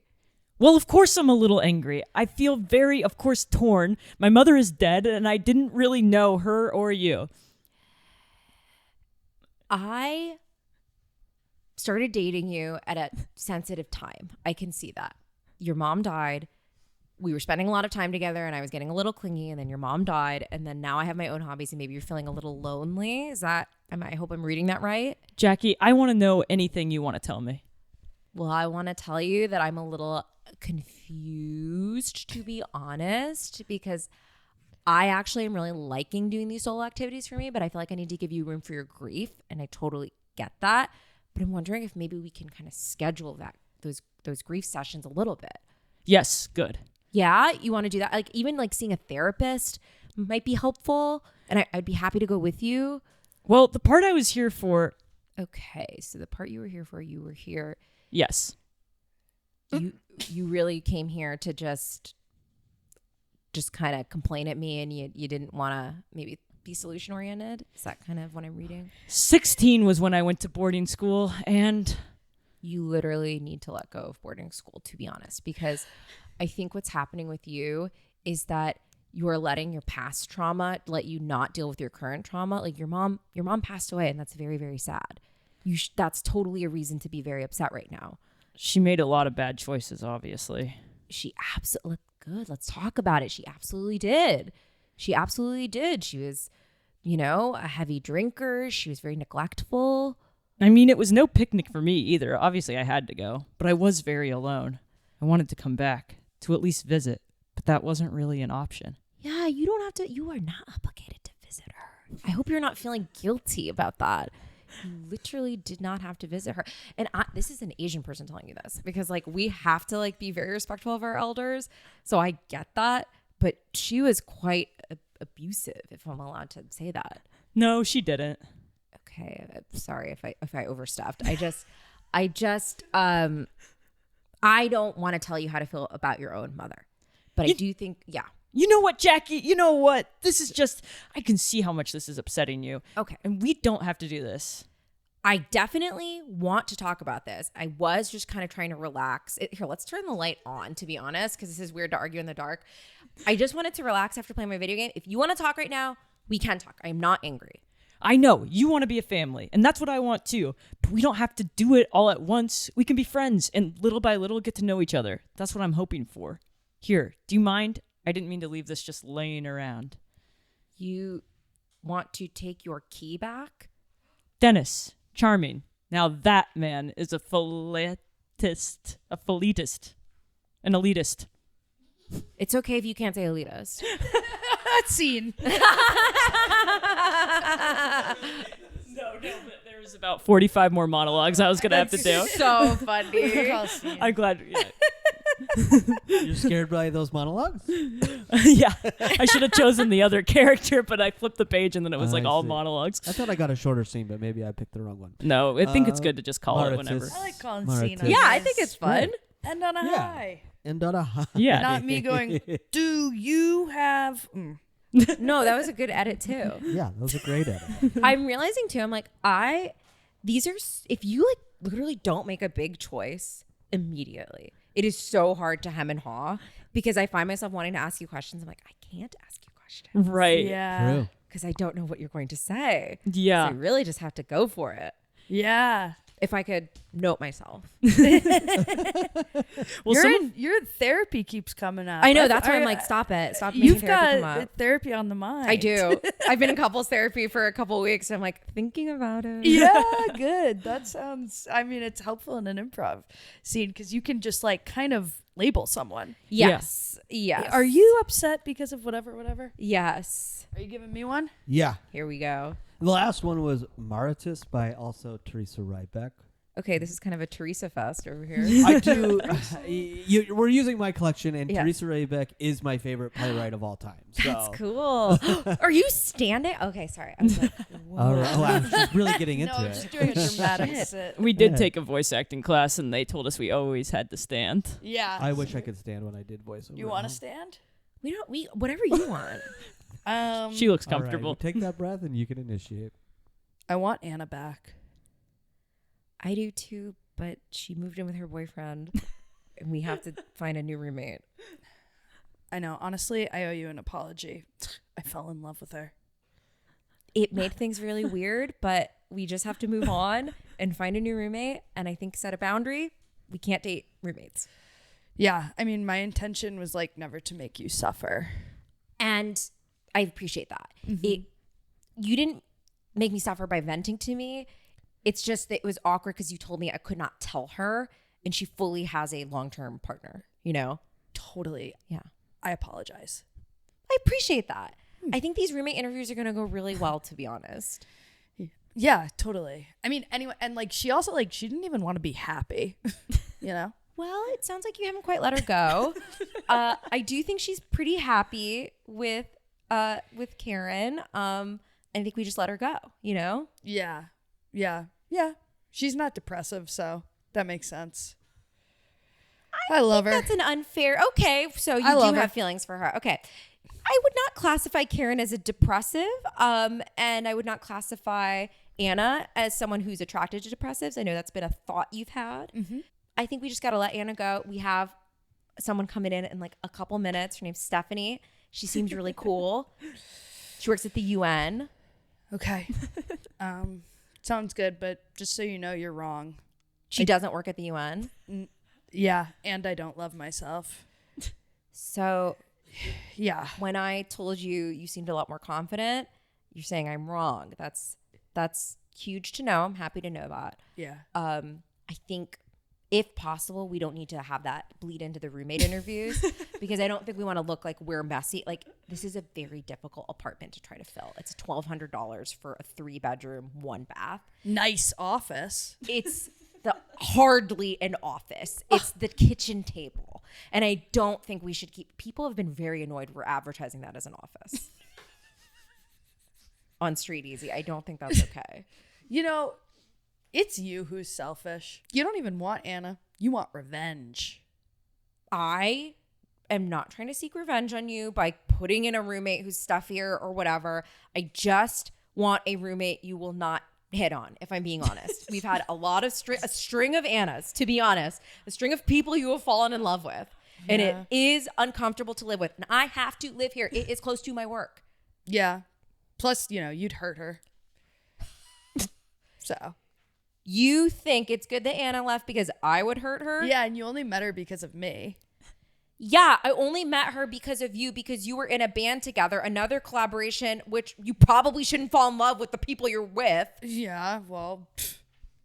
Well, of course I'm a little angry. I feel very, of course, torn. My mother is dead, and I didn't really know her or you. I started dating you at a sensitive time. I can see that. Your mom died. We were spending a lot of time together and I was getting a little clingy and then your mom died. And then now I have my own hobbies and maybe you're feeling a little lonely. I hope I'm reading that right. Jackie, I want to know anything you want to tell me. Well, I want to tell you that I'm a little confused, to be honest, because I actually am really liking doing these solo activities for me, but I feel like I need to give you room for your grief, and I totally get that. But I'm wondering if maybe we can kind of schedule those grief sessions a little bit. Yes, good. Yeah, you want to do that? Like even like seeing a therapist might be helpful, and I'd be happy to go with you. Well, the part I was here for... Okay, so the part you were here. Yes. You really came here to just kind of complain at me and you didn't want to maybe be solution oriented? Is that kind of what I'm reading? 16 was when I went to boarding school, and... You literally need to let go of boarding school, to be honest, because I think what's happening with you is that you are letting your past trauma let you not deal with your current trauma. Like your mom passed away, and that's very, very sad. That's totally a reason to be very upset right now. She made a lot of bad choices, obviously. She absolutely good. Let's talk about it. She absolutely did. She was, a heavy drinker. She was very neglectful. I mean, it was no picnic for me either. Obviously, I had to go, but I was very alone. I wanted to come back, to at least visit, but that wasn't really an option. Yeah, you don't have to. You are not obligated to visit her. I hope you're not feeling guilty about that. You literally did not have to visit her. And this is an Asian person telling you this because we have to be very respectful of our elders. So I get that, but she was quite abusive, if I'm allowed to say that. No, she didn't. Okay, I'm sorry if I overstepped. I just I don't want to tell you how to feel about your own mother. But I do think, You know what, Jackie? You know what? This is just, I can see how much this is upsetting you. Okay. And we don't have to do this. I definitely want to talk about this. I was just kind of trying to relax. Here, let's turn the light on, to be honest, because this is weird to argue in the dark. I just wanted to relax after playing my video game. If you want to talk right now, we can talk. I am not angry. I know you want to be a family, and that's what I want too. But we don't have to do it all at once. We can be friends and little by little get to know each other. That's what I'm hoping for. Here, do you mind? I didn't mean to leave this just laying around. You want to take your key back? Dennis, charming. Now that man is a elitist. It's okay if you can't say elitist. Scene. No, but there's about 45 more monologues I was going to have to do. So funny. I'm glad. Yeah. You're scared by those monologues? Yeah, I should have chosen the other character, but I flipped the page and then it was like I all see. monologues. I thought I got a shorter scene, but maybe I picked the wrong one. No, I think it's good to just call it Mauritius. whenever. I like calling Mauritius. scene. Yeah, I think it's fun. End on a Yeah. high. And high. Yeah. Not me going, do you have... No, that was a good edit too. Yeah, that was a great edit. I'm realizing too, I'm like, if you like literally don't make a big choice immediately, it is so hard to hem and haw because I find myself wanting to ask you questions. I'm like, I can't ask you questions Right. Yeah. True. because I don't know what you're going to say. Yeah. So I really just have to go for it. Yeah. If I could note myself. Well, Your therapy keeps coming up. I know, that's why I'm like, stop it. Stop making You've therapy come got up. therapy on the mind. I do. I've been in couples therapy for a couple of weeks and I'm like thinking about it. Yeah, good. That sounds, I mean, it's helpful in an improv scene because you can just like kind of label someone. Yes. Yes. Are you upset because of whatever? Yes. Are you giving me one? Yeah. Here we go. The last one was Mauritius by also Theresa Rebeck. Okay, this is kind of a Teresa fest over here. I do. We're using my collection, and Yeah. Theresa Rebeck is my favorite playwright of all time. So. That's cool. Are you standing? Okay, sorry. I was like, whoa. All right. Wow, she's really getting No, into I'm it. just doing a dramatic sit. we did Yeah. take a voice acting class and they told us we always had to stand. Yeah. I wish I could stand when I did voiceover. You want to stand? We whatever you want. She looks All right, comfortable. you take that breath, and you can initiate. I want Anna back. I do too, but she moved in with her boyfriend and we have to find a new roommate. I know. Honestly, I owe you an apology. I fell in love with her. It made things really weird, but we just have to move on and find a new roommate and I think set a boundary. We can't date roommates. Yeah. I mean, my intention was like never to make you suffer. And I appreciate that. You didn't make me suffer by venting to me. It's just that it was awkward because you told me I could not tell her and she fully has a long-term partner, you know? Totally. Yeah. I apologize. I appreciate that. I think these roommate interviews are going to go really well, to be honest. Yeah, totally. I mean, anyway, and like she also like she didn't even want to be happy, you know? Well, it sounds like you haven't quite let her go. I do think she's pretty happy with Karen. I think we just let her go, you know? Yeah. She's not depressive, so that makes sense. I love her. That's an unfair. Okay, so you I do love her. have feelings for her. Okay. I would not classify Karen as a depressive, and I would not classify Anna as someone who's attracted to depressives. I know that's been a thought you've had. I think we just got to let Anna go. We have someone coming in like a couple minutes. Her name's Stephanie. She seems really cool. She works at the UN. Okay. Sounds good, but just so you know, you're wrong. She doesn't work at the UN. Yeah, and I don't love myself. So Yeah. when I told you, you seemed a lot more confident. You're saying I'm wrong. That's huge to know. I'm happy to know that. Yeah. I think if possible, we don't need to have that bleed into the roommate interviews because I don't think we want to look like we're messy. Like this is a very difficult apartment to try to fill. It's $1,200 for a 3-bedroom, 1-bath. Nice office. It's hardly an office. It's the kitchen table. And I don't think we should people have been very annoyed we're advertising that as an office. On Street Easy. I don't think that's okay. You know, It's you who's selfish. You don't even want Anna. You want revenge. I am not trying to seek revenge on you by putting in a roommate who's stuffier or whatever. I just want a roommate you will not hit on, if I'm being honest. We've had a lot of a string of Annas, to be honest, a string of people you have fallen in love with. And it is uncomfortable to live with. And I have to live here. It is close to my work. Yeah. Plus, you'd hurt her. So. You think it's good that Anna left because I would hurt her? Yeah, and you only met her because of me. Yeah, I only met her because of you, because you were in a band together, another collaboration, which you probably shouldn't fall in love with the people you're with. Yeah, well,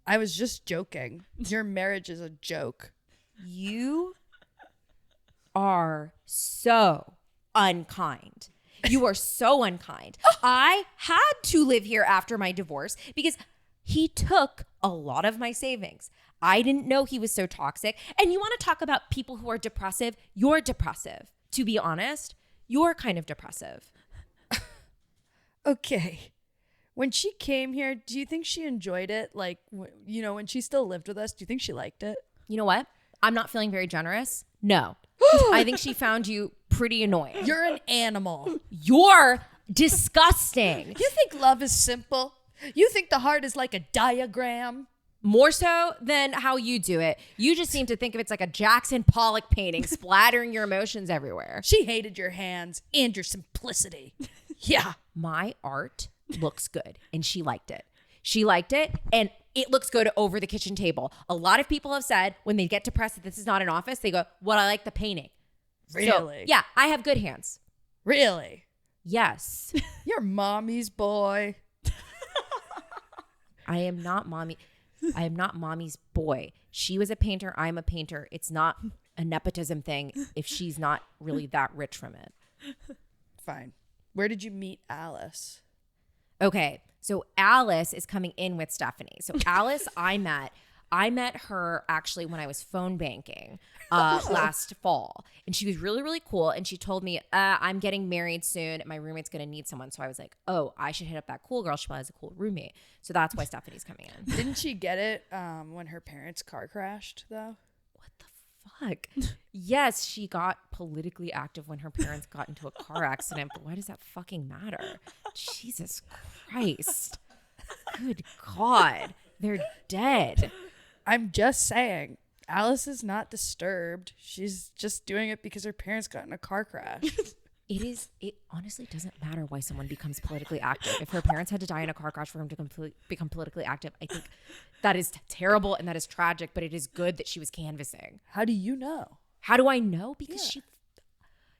I was just joking. Your marriage is a joke. You are so unkind. You are so unkind. I had to live here after my divorce because he took a lot of my savings. I didn't know he was so toxic. And you want to talk about people who are depressive? You're depressive. To be honest, you're kind of depressive. Okay. When she came here, do you think she enjoyed it? Like, when she still lived with us, do you think she liked it? You know what? I'm not feeling very generous. No. I think she found you pretty annoying. You're an animal. You're disgusting. You think love is simple? You think the heart is like a diagram? More so than how you do it. You just seem to think of it's like a Jackson Pollock painting, splattering your emotions everywhere. She hated your hands and your simplicity. Yeah. My art looks good, and she liked it. She liked it, and it looks good over the kitchen table. A lot of people have said when they get depressed that this is not an office, they go, "Well, I like the painting." Really? So, yeah, I have good hands. Really? Yes. You're mommy's boy. I am not mommy's boy. She was a painter. I'm a painter. It's not a nepotism thing if she's not really that rich from it. Fine. Where did you meet Alice? Okay. So Alice is coming in with Stephanie. So Alice, I met her actually when I was phone banking last fall. And she was really, really cool. And she told me, I'm getting married soon. My roommate's going to need someone. So I was like, oh, I should hit up that cool girl. She probably has a cool roommate. So that's why Stephanie's coming in. Didn't she get it when her parents' car crashed, though? What the fuck? Yes, she got politically active when her parents got into a car accident. But why does that fucking matter? Jesus Christ. Good God. They're dead. I'm just saying, Alice is not disturbed. She's just doing it because her parents got in a car crash. It honestly doesn't matter why someone becomes politically active. If her parents had to die in a car crash for him to become politically active, I think that is terrible and that is tragic, but it is good that she was canvassing. How do you know? How do I know? Because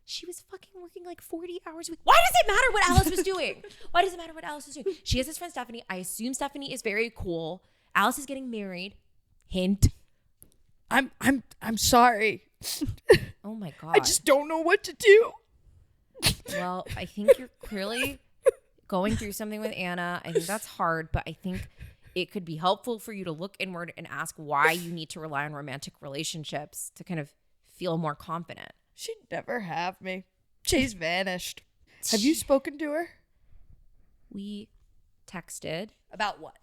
she was fucking working like 40 hours a week. Why does it matter what Alice was doing? Why does it matter what Alice was doing? She has this friend Stephanie. I assume Stephanie is very cool. Alice is getting married. Hint. I'm sorry. Oh my God. I just don't know what to do. Well, I think you're clearly going through something with Anna. I think that's hard, but I think it could be helpful for you to look inward and ask why you need to rely on romantic relationships to kind of feel more confident. She'd never have me. She's vanished. Have you spoken to her? We texted. About what?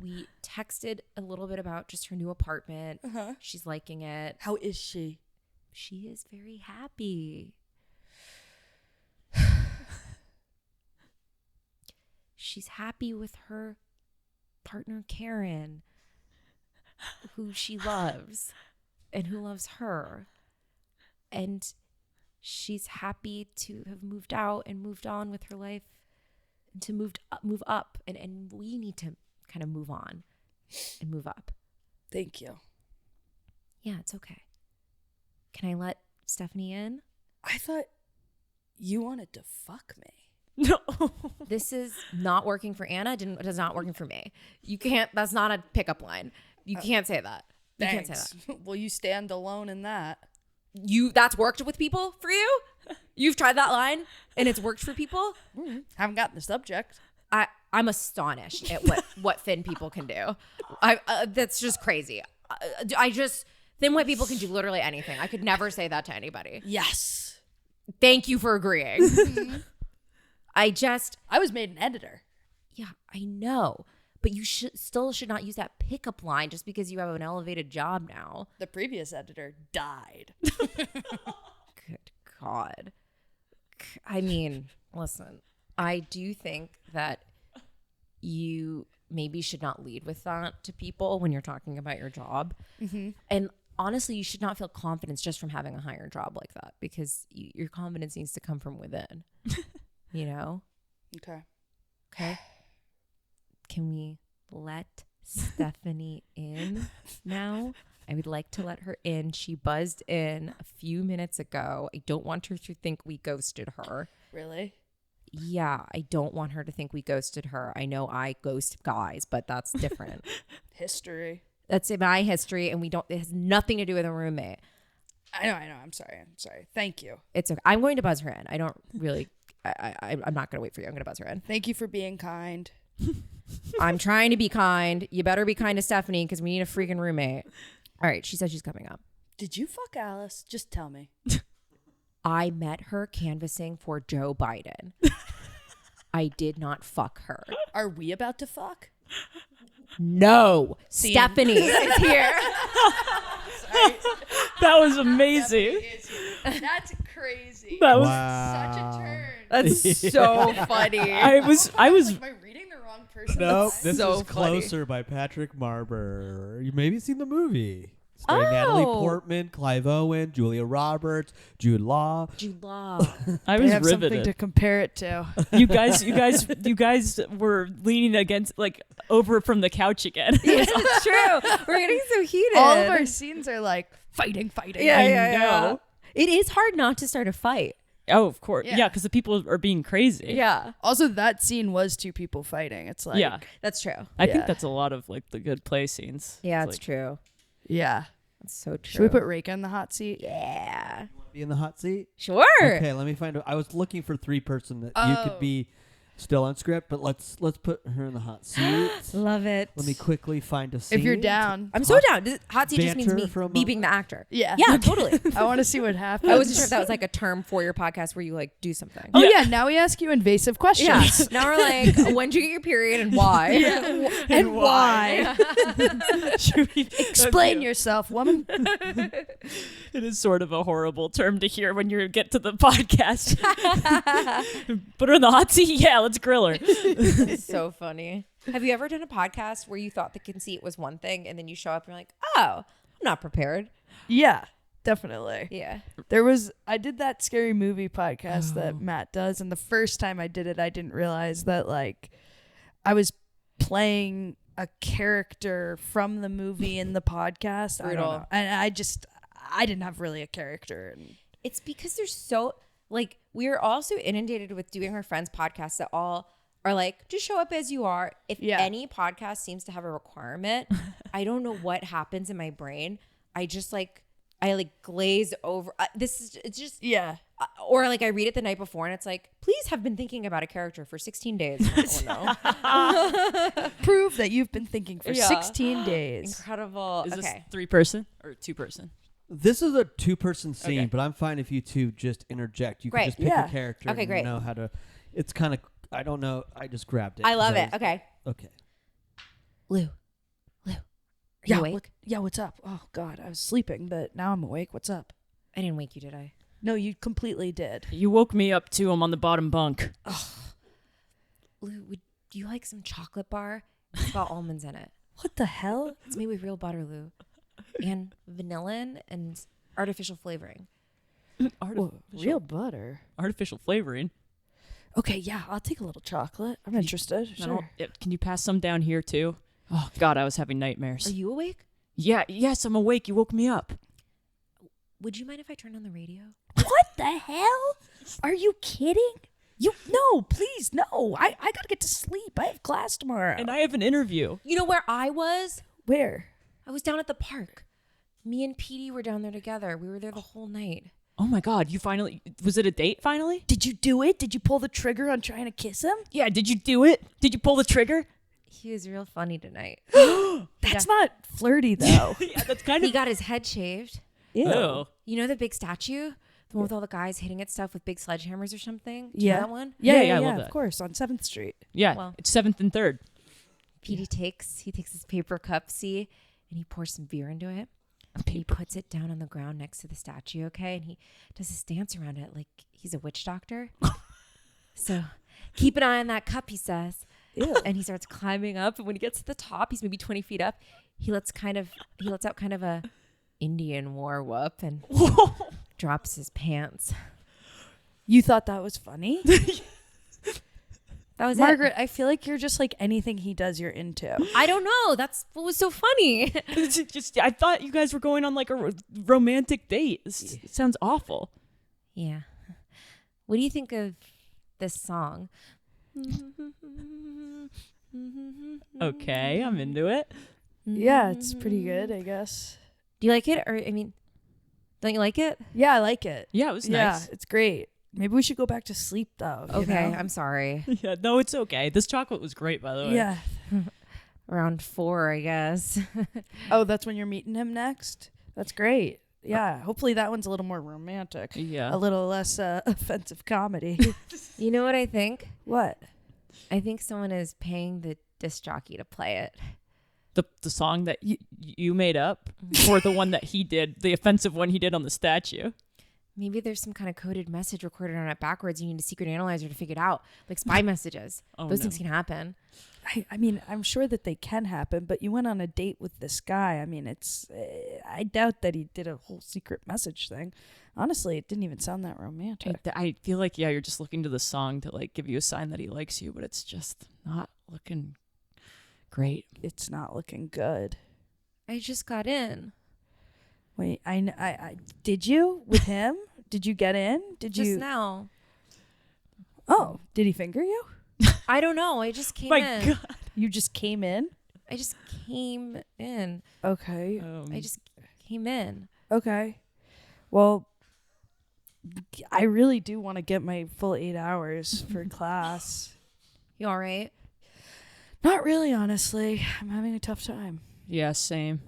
We texted a little bit about just her new apartment. Uh-huh. She's liking it. How is she? She is very happy. She's happy with her partner, Karen, who she loves and who loves her. And she's happy to have moved out and moved on with her life and to move up. And we need to kind of move on and move up. Thank you. Yeah, it's okay. Can I let Stephanie in? I thought you wanted to fuck me. No. This is not working for Anna. It is not working for me. You can't. That's not a pickup line. You can't say that. You Thanks. can't say that. Well, you stand alone in that. That's worked with people for you? You've tried that line and it's worked for people? Mm-hmm. Haven't gotten the subject. I'm astonished at what thin people can do. That's just crazy. Thin white people can do literally anything. I could never say that to anybody. Yes. Thank you for agreeing. I was made an editor. Yeah, I know. but you should not use that pickup line just because you have an elevated job now. The previous editor died. Good God. I mean, listen, I do think that you maybe should not lead with that to people when you're talking about your job. Mm-hmm. And honestly, you should not feel confidence just from having a higher job like that, because your confidence needs to come from within, you know? Okay. Can we let Stephanie in now? I would like to let her in. She buzzed in a few minutes ago. I don't want her to think we ghosted her. Really? Yeah, I don't want her to think we ghosted her. I know I ghost guys, but that's different. History. That's in my history, and it has nothing to do with a roommate. I know. I'm sorry. Thank you. It's okay. I'm going to buzz her in. I don't really, I'm not going to wait for you. I'm going to buzz her in. Thank you for being kind. I'm trying to be kind. You better be kind to Stephanie because we need a freaking roommate. All right. She said she's coming up. Did you fuck Alice? Just tell me. I met her canvassing for Joe Biden. I did not fuck her. Are we about to fuck? No. Stephanie is here. Sorry. That was amazing. That's crazy. That was Such a turn. That's so funny. I was Am I reading the wrong person? Nope. That's This so is Closer by Patrick Marber. You maybe seen the movie. Starring Natalie Portman, Clive Owen, Julia Roberts, Jude Law. I They was have something riveted. to compare it to. You guys were leaning against, like, over from the couch again. It's true. We're getting so heated. All of our scenes are like fighting. I know. It is hard not to start a fight. Oh, of course. Yeah. Yeah, because the people are being crazy. Yeah. Also, that scene was two people fighting. It's like, Yeah. That's true. I Yeah. think that's a lot of, like, the good play scenes. Yeah, It's it's true. yeah. That's so true. Should we put Rekha in the hot seat? Yeah. Be in the hot seat? Sure. Okay, let me find out. I was looking for 3-person that you could be still on script, but let's put her in the hot seat. Love it. Let me quickly find a scene. If you're down. I'm so down. Hot seat just means banter me for a being the actor. Yeah. Yeah, totally. I want to see what happens. I wasn't sure if that was like a term for your podcast where you like do something. Oh, yeah. Now we ask you invasive questions. Yeah. Now we're like, when did you get your period and why? And why? Should we- Explain yourself, woman. It is sort of a horrible term to hear when you get to the podcast. Put her in the hot seat? Yeah, let's grill her. It's so funny. Have you ever done a podcast where you thought the conceit was one thing and then you show up and you're like, oh, I'm not prepared? Yeah, definitely. Yeah. I did that scary movie podcast that Matt does. And the first time I did it, I didn't realize that like I was playing a character from the movie in the podcast. I don't Brutal. know. And I didn't have really a character. And It's because there's so, like, we're also inundated with doing our friends' podcasts that all are like, just show up as you are. If any podcast seems to have a requirement, I don't know what happens in my brain. I just like, glaze over. It's just, yeah. or like I read it the night before and it's like, please have been thinking about a character for 16 days. Oh, no. Prove that you've been thinking for Yeah. 16 days. Incredible. Is Okay. this 3-person or 2-person? This is a 2-person scene, Okay. but I'm fine if you two just interject. You Great. can just pick Yeah. a character Okay, and great. know how to. It's kind of, I don't know. I just grabbed it. I love 'cause it. Okay. Okay. Lou. Are Yeah. you awake? What's up? Oh, God. I was sleeping, but now I'm awake. What's up? I didn't wake you, did I? No, you completely did. You woke me up too. I'm on the bottom bunk. Lou, would you like some chocolate bar? It's got almonds in it. What the hell? It's made with real butter, Lou. And vanilla and artificial flavoring. Real butter. Artificial flavoring. Okay, yeah, I'll take a little chocolate. I'm interested. I don't- Sure. Can you pass some down here too? Oh God, I was having nightmares. Are you awake? Yes, I'm awake. You woke me up. Would you mind if I turned on the radio? What the hell? Are you kidding? No, please, no. I gotta get to sleep. I have class tomorrow. And I have an interview. You know where I was? Where? I was down at the park. Me and Petey were down there together. We were there the whole night. Oh my God, was it a date finally? Did you do it? Did you pull the trigger on trying to kiss him? Yeah, did you do it? Did you pull the trigger? He was real funny tonight. That's not flirty though. Yeah, that's kind He of. got his head shaved. Ew. Oh. You know the big statue? The one with all the guys hitting at stuff with big sledgehammers or something? Do you Yeah. know that one? Yeah, I love Of that. course, on 7th Street. Yeah, Well. it's 7th and 3rd. Petey takes his paper cup, see, and he pours some beer into it. And he puts it down on the ground next to the statue, okay? And he does this dance around it like he's a witch doctor. So keep an eye on that cup, he says. Ew. And he starts climbing up. And when he gets to the top, he's maybe 20 feet up. He lets out kind of a Indian war whoop and drops his pants. You thought that was funny? That was Margaret, it. I feel like you're just like anything he does, you're into. I don't know. That's what was so funny. I thought you guys were going on like a romantic date. It sounds awful. Yeah. What do you think of this song? Okay, I'm into it. Yeah, it's pretty good, I guess. Do you like it? Or, I mean, don't you like it? Yeah, I like it. Yeah, it was Yeah, nice. it's great. Maybe we should go back to sleep though. you Okay, know? I'm sorry. Yeah, no, it's okay. This chocolate was great, by the way. Yeah. Around 4, I guess. Oh, that's when you're meeting him next? That's great. Yeah, hopefully that one's a little more romantic. Yeah. A little less offensive comedy. You know what I think? What? I think someone is paying the disc jockey to play it. The song that you made up, or the one that he did, the offensive one he did on the statue. Maybe there's some kind of coded message recorded on it backwards. You need a secret analyzer to figure it out, like spy messages. Oh, Those no. things can happen. I mean, I'm sure that they can happen, but you went on a date with this guy. I mean, it's. I doubt that he did a whole secret message thing. Honestly, it didn't even sound that romantic. I feel like, yeah, you're just looking to the song to like give you a sign that he likes you, but it's just not looking great. It's not looking good. I just got in. Wait, I did you with him? Did you get in? Did Just you? now. Oh, did he finger you? I don't know. I just came My in. God. You just came in? I just came in. Okay. I just came in. Okay. Well, I really do want to get my full 8 hours for class. You all right? Not really, honestly. I'm having a tough time. Yeah, same.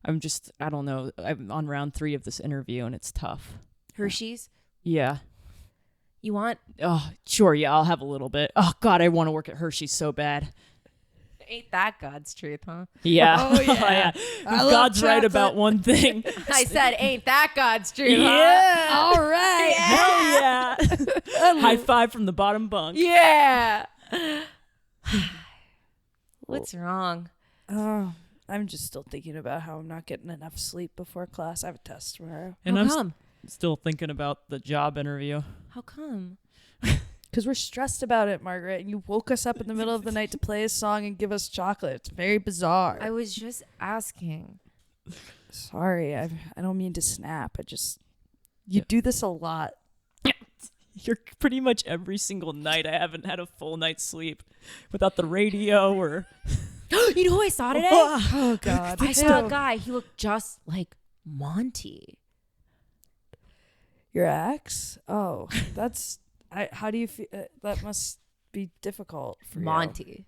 I don't know. I'm on round 3 of this interview and it's tough. Hershey's? Yeah. You want? Oh, sure. Yeah, I'll have a little bit. Oh, God, I want to work at Hershey's so bad. Ain't that God's truth, huh? Yeah. Oh, yeah. If I love God's right chocolate. about one thing. I said, ain't that God's truth, Yeah. All right. Hell yeah. High five from the bottom bunk. Yeah. What's wrong? Oh, I'm just still thinking about how I'm not getting enough sleep before class. I have a test tomorrow. And How I'm come? still thinking about the job interview. How come? Because we're stressed about it, Margaret. And you woke us up in the middle of the night to play a song and give us chocolate. It's very bizarre. I was just asking. Sorry, I don't mean to snap. You do this a lot. You're pretty much every single night. I haven't had a full night's sleep without the radio or. You know who I saw today? Oh God! I saw a guy. He looked just like Monty. Your ex? Oh, that's. How do you feel? That must be difficult for Monty.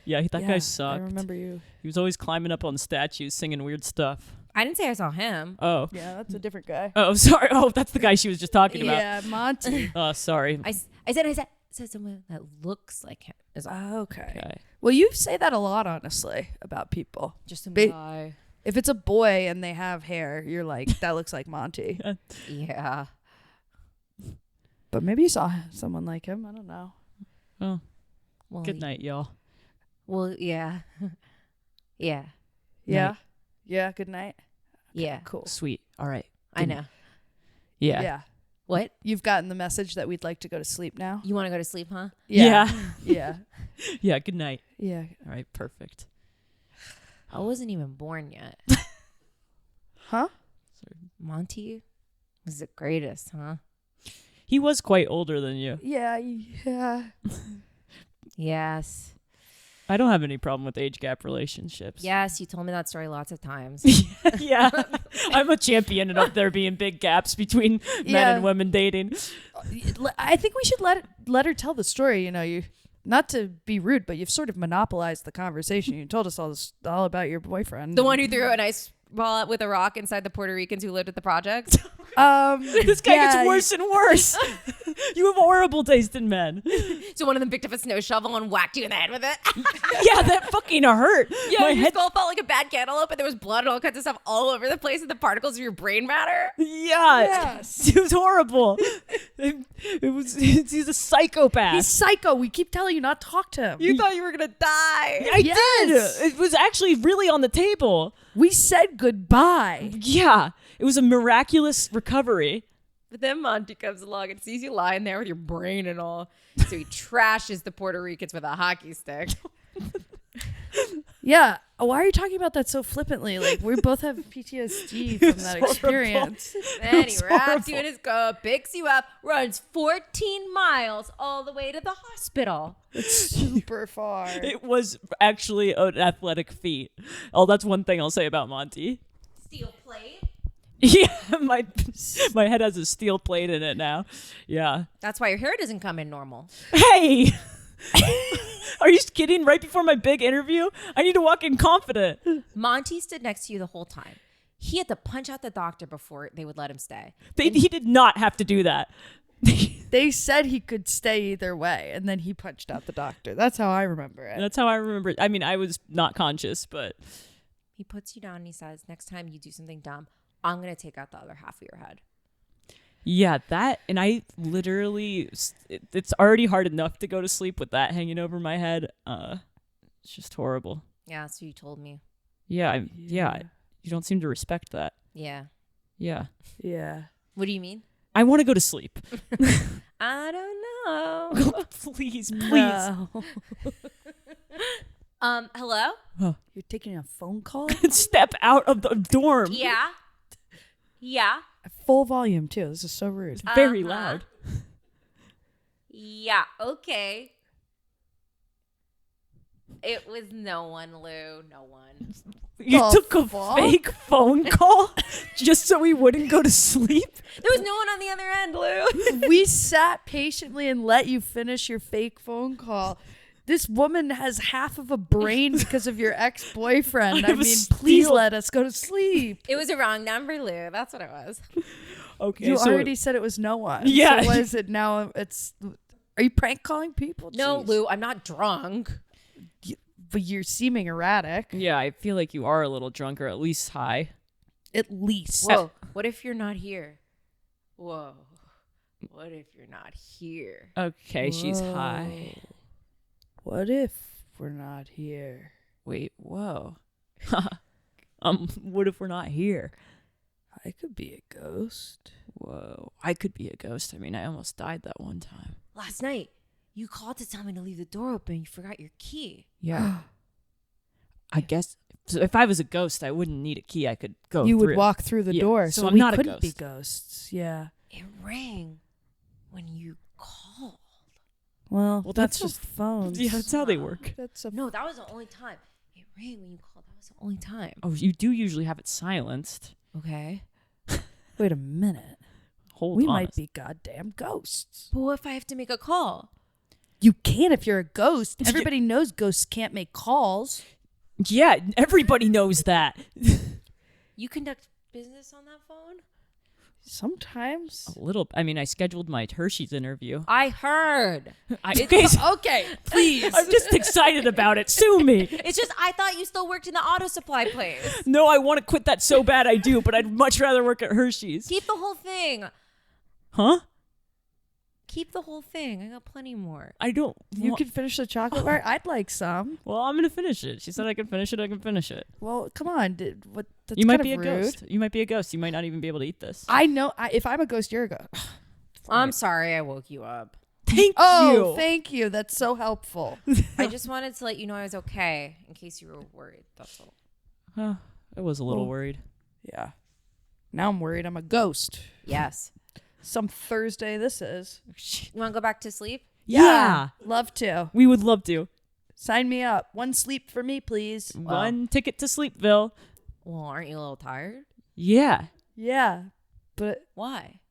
Yeah, that you. guy Yeah, sucked. I remember you. He was always climbing up on statues, singing weird stuff. I didn't say I saw him. Oh. Yeah, that's a different guy. Oh, sorry. Oh, that's the guy she was just talking about. Yeah, Monty. Oh, sorry. I said someone that looks like him. Is Okay. Okay. Well, you say that a lot, honestly, about people. just some Ba- guy. If it's a boy and they have hair, you're like, that looks like Monty. Yeah. But maybe you saw someone like him. I don't know. Oh, Well, good night, y'all. Well, yeah. Yeah. Yeah. Night. Yeah. Good night. Yeah. Cool. Sweet. All right. I know. Yeah. Yeah. What? You've gotten the message that we'd like to go to sleep now. You want to go to sleep, huh? Yeah. Yeah. Yeah. Good night. Yeah. All right. Perfect. I wasn't even born yet. Huh? Monty was the greatest, huh? He was quite older than you. Yeah. Yeah. Yes. I don't have any problem with age gap relationships. Yes, you told me that story lots of times. Yeah. I'm a champion of there being big gaps between men Yeah. and women dating. I think we should let her tell the story. You know, you not to be rude, but you've sort of monopolized the conversation. You told us all about your boyfriend. The one who threw an ice ball with a rock inside the Puerto Ricans who lived at the projects? This guy gets worse and worse. You have horrible taste in men. So one of them picked up a snow shovel and whacked you in the head with it. Yeah, that fucking hurt. Yeah, My your head. skull felt like a bad cantaloupe, and there was blood and all kinds of stuff all over the place, and the particles of your brain matter. Yeah, Yes. it was horrible. He's a psychopath. He's psycho. We keep telling you not to talk to him. You thought you were gonna die. I Yes. did. It was actually really on the table. We said goodbye. Yeah, it was a miraculous recovery. But then Monty comes along and sees you lying there with your brain and all. So he trashes the Puerto Ricans with a hockey stick. Yeah. Why are you talking about that so flippantly? Like, we both have PTSD from that experience. Then he wraps you in his coat, picks you up, runs 14 miles all the way to the hospital. It's super far. It was actually an athletic feat. Oh, that's one thing I'll say about Monty. Steel plate. Yeah, my head has a steel plate in it now. Yeah. That's why your hair doesn't come in normal. Hey! Are you kidding? Right before my big interview? I need to walk in confident. Monty stood next to you the whole time. He had to punch out the doctor before they would let him stay. He did not have to do that. They said he could stay either way, and then he punched out the doctor. That's how I remember it. That's how I remember it. I mean, I was not conscious, but He puts you down and he says, next time you do something dumb, I'm going to take out the other half of your head. yeah, that, and I literally, it's already hard enough to go to sleep with that hanging over my head. It's just horrible. Yeah, so you told me. Yeah, you don't seem to respect that. Yeah. Yeah. Yeah. What do you mean? I want to go to sleep. I don't know. Please. No. Hello? You're taking a phone call? Step out of the dorm. Yeah. Yeah. At full volume, too. This is so rude. Very loud. Yeah. Okay. It was no one, Lou. No one. You The took a fuck? fake phone call just so we wouldn't go to sleep? There was no one on the other end, Lou. We sat patiently and let you finish your fake phone call. This woman has half of a brain because of your ex-boyfriend. I have a mean, please steel- let us go to sleep. It was a wrong number, Lou. That's what it was. Okay. You so already said it was no one. Yeah. So what is it now? Are you prank calling people? No, Jeez. Lou, I'm not drunk. But you're seeming erratic. Yeah, I feel like you are a little drunk or at least high. At least. Whoa. What if you're not here? Whoa. What if you're not here? Okay, she's high. What if we're not here? Wait, whoa. What if we're not here? I could be a ghost. Whoa, I could be a ghost. I mean, I almost died that one time. Last night, you called to tell me to leave the door open. You forgot your key. Yeah. I guess so if I was a ghost, I wouldn't need a key. I could go You through. would walk through the Yeah, door. so So I'm we not a couldn't be ghost. ghosts. Yeah. It rang when you called. Well, Well, that's that's just phones. Yeah, that's how they work. That's a No, that was the only time. It rang when you called. That was the only time. Oh, you do usually have it silenced. Okay. Wait a minute. Hold We on. might be goddamn ghosts. But what if I have to make a call? You can if you're a ghost. Everybody knows ghosts can't make calls. Yeah, everybody knows that. You conduct business on that phone? Sometimes. A little. I mean, I scheduled my Hershey's interview. I heard. Okay, Okay, please. I'm just excited about it. Sue me. It's just I thought you still worked in the auto supply place. No, I want to quit that so bad I do, but I'd much rather work at Hershey's. Keep the whole thing. Huh? Keep the whole thing. I got plenty more. I don't. You can finish the chocolate bar? I'd like some. Well, I'm gonna finish it. She said I can finish it. I can finish it. Well, come on. What? That's You might kind be a of rude. ghost. You might be a ghost. You might not even be able to eat this. I know. If I'm a ghost, you're a ghost. I'm sorry I woke you up. Thank Oh, you. thank you. That's so helpful. I just wanted to let you know I was okay in case you were worried. That's all. I was a little Oh. worried. Yeah. Now I'm worried I'm a ghost. Yes. Some Thursday this is. You want to go back to sleep? Yeah. Love to. We would love to. Sign me up. One sleep for me, please. One ticket to Sleepville. Well, aren't you a little tired? Yeah. Yeah. But Why?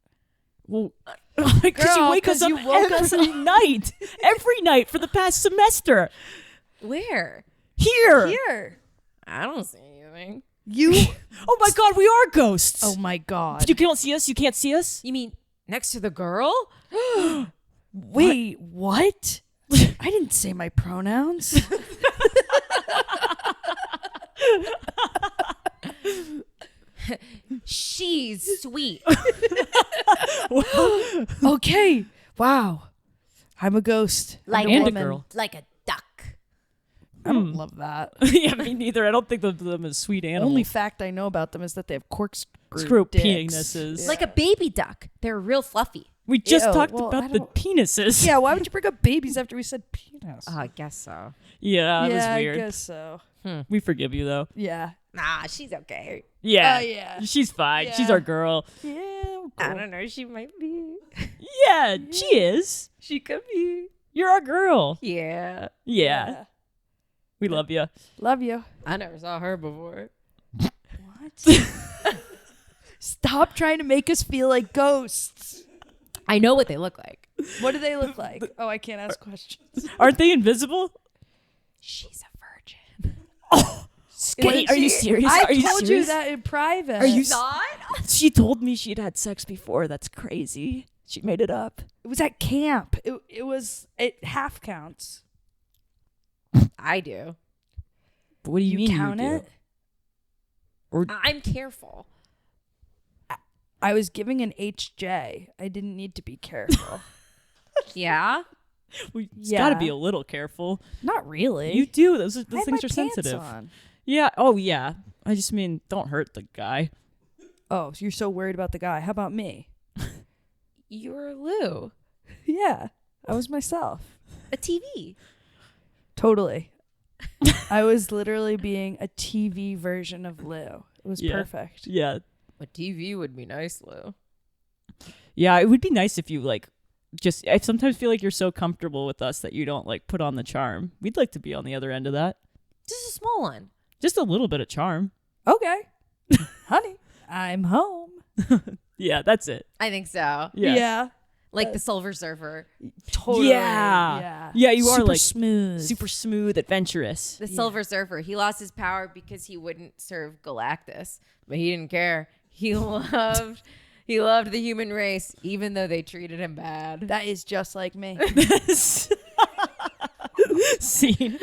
Well, because you Girl, wake us 'cause up you woke us every night. Every night for the past semester. Where? Here. here. I don't see anything. You. Oh my God, we are ghosts. Oh my God. You can't see us. You can't see us. You mean next to the girl? Wait, what? I didn't say my pronouns. She's sweet. Okay. Wow. I'm a ghost. Like and a woman. girl. Like a duck. I don't love that. Yeah, me neither. I don't think of them as sweet animals. Only fact I know about them is that they have corkscrew Screw dicks. penises. Yeah. Like a baby duck. They're real fluffy. We just Ew, talked well, about I the don't- penises. Yeah, why would you bring up babies after we said penis? I guess so. Yeah, that was weird. I guess so. We forgive you though. Yeah. Nah, she's okay. Yeah. Oh, yeah. She's fine. She's Yeah. our girl. Yeah. I don't know. She might be. Yeah, she is. She could be. You're our girl. Yeah. Yeah. We love you. Love you. I never saw her before. What? Stop trying to make us feel like ghosts. I know what they look like. What do they look like? Oh, I can't ask questions. Aren't they invisible? She's a virgin. Wait, are you serious? I Are you told you serious? that in private. Are you Not? She told me she'd had sex before. That's crazy. She made it up. It was at camp. It half counts. I do. What do you mean count you do? it? Or I'm careful. I was giving an HJ. I didn't need to be careful. Yeah. we Yeah. got to be a little careful. Not really. You do. Those I had things my are pants sensitive. on. Yeah. Oh, yeah. I just mean, don't hurt the guy. Oh, so you're so worried about the guy. How about me? You're Lou. Yeah, I was myself. A TV. Totally. I was literally being a TV version of Lou. It was Yeah. perfect. Yeah. A TV would be nice, Lou. Yeah. It would be nice if you I sometimes feel like you're so comfortable with us that you don't put on the charm. We'd like to be on the other end of that. Just a small one. Just a little bit of charm. Okay. Honey, I'm home. Yeah, that's it. I think so. Yeah. Like the Silver Surfer. Totally. Yeah. Yeah. Yeah, you are Super smooth. super smooth, adventurous. The Silver Surfer. He lost his power because he wouldn't serve Galactus, but he didn't care. He loved the human race, even though they treated him bad. That is just like me. Scene.